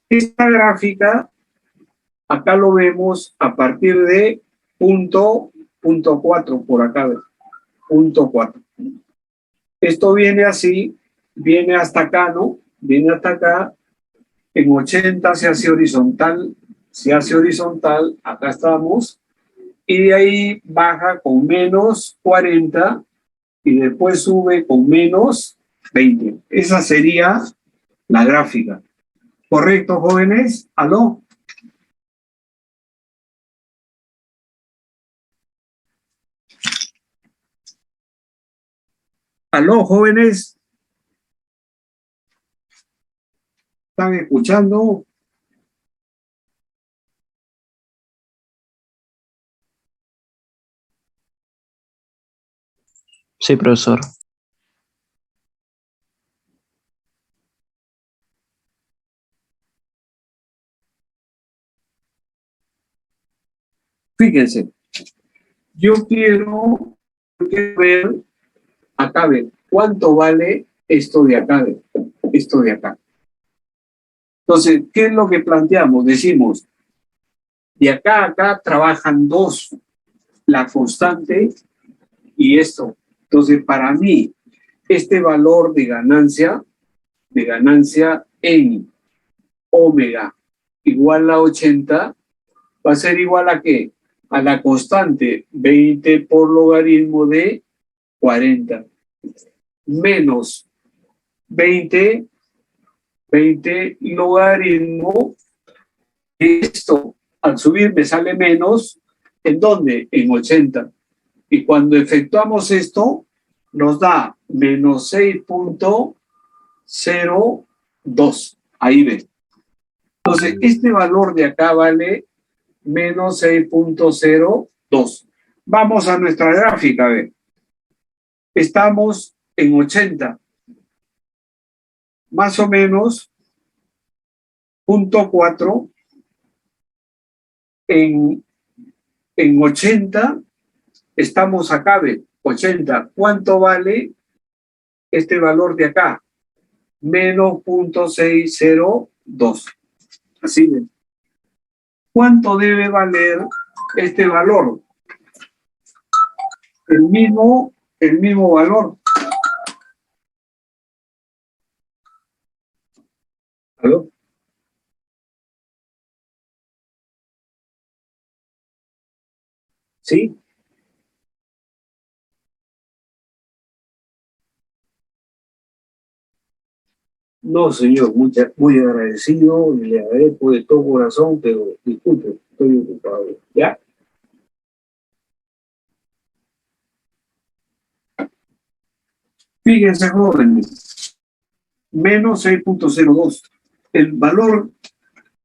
Esta gráfica, acá lo vemos a partir de punto 4, por acá, punto 4. Esto viene así, viene hasta acá, ¿no? Viene hasta acá, en 80 se hace horizontal, acá estamos, y de ahí baja con menos 40 y después sube con menos 20. Esa sería la gráfica. ¿Correcto, jóvenes? ¿Aló? ¿Aló, jóvenes? ¿Están escuchando? Sí, profesor. Fíjense, yo quiero ver acá, ¿cuánto vale esto de acá? Esto de acá. Entonces, ¿qué es lo que planteamos? Decimos, de acá a acá trabajan dos, la constante y esto. Entonces, para mí, este valor de ganancia en omega igual a 80, va a ser igual a ¿qué? A la constante 20 por logaritmo de 40 menos 20 logaritmo. Esto al subir me sale menos. ¿En dónde? En 80. Y cuando efectuamos esto, nos da menos 6.02. Ahí ven. Entonces, este valor de acá vale menos 6.02. Vamos a nuestra gráfica, a ver. Estamos en 80. Más o menos, punto 4 en 80, estamos acá, ¿ve? 80. ¿Cuánto vale este valor de acá? Menos 0.602. Así de. ¿Cuánto debe valer este valor? El mismo valor. ¿Aló? ¿Sí? No, señor, muy agradecido y le agradezco de todo corazón, pero disculpe, estoy ocupado. ¿Ya? Fíjense, jóvenes, menos 6.02. El valor,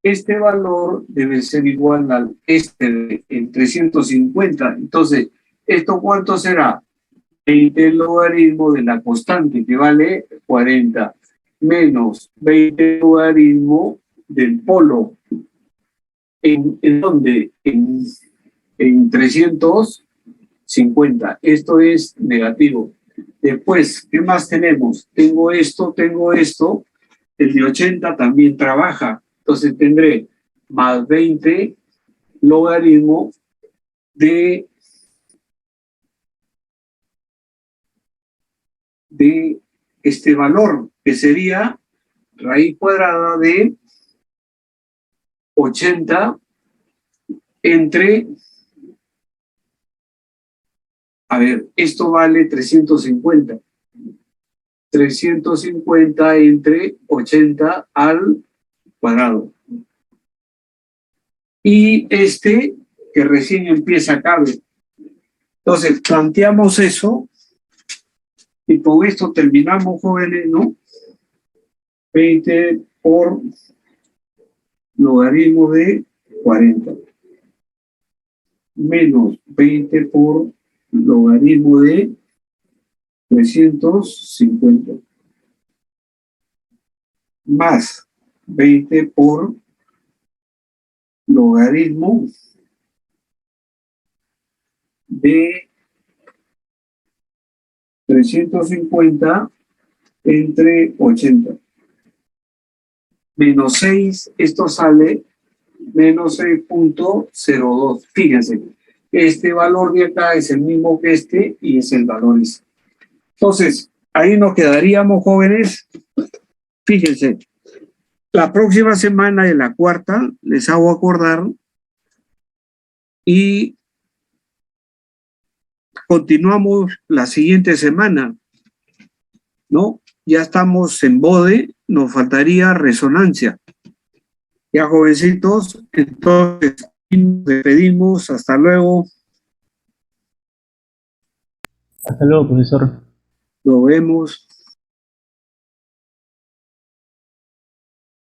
este valor debe ser igual al en 350. Entonces, ¿esto cuánto será? 20 logaritmo de la constante, que vale 40, menos 20 logaritmo del polo. ¿En dónde? En 350. Esto es negativo. Después, ¿qué más tenemos? Tengo esto. El de 80 también trabaja. Entonces tendré más 20 logaritmo de este valor, que sería raíz cuadrada de 80 entre, a ver, esto vale 350. 350 entre 80 al cuadrado. Y este, que recién empieza acá, Entonces, planteamos eso y con esto terminamos, jóvenes, ¿no? 20 por logaritmo de 40 menos 20 por logaritmo de 350 más 20 por logaritmo de 350 entre 80. Menos 6, esto sale menos 6.02. Fíjense, este valor de acá es el mismo que este y es el valor ese. Entonces, ahí nos quedaríamos, jóvenes. Fíjense, la próxima semana de la cuarta les hago acordar y continuamos la siguiente semana, ¿no? Ya estamos en BODE, nos faltaría resonancia. Ya, jovencitos, entonces nos despedimos, hasta luego, Hasta luego, profesor. nos vemos.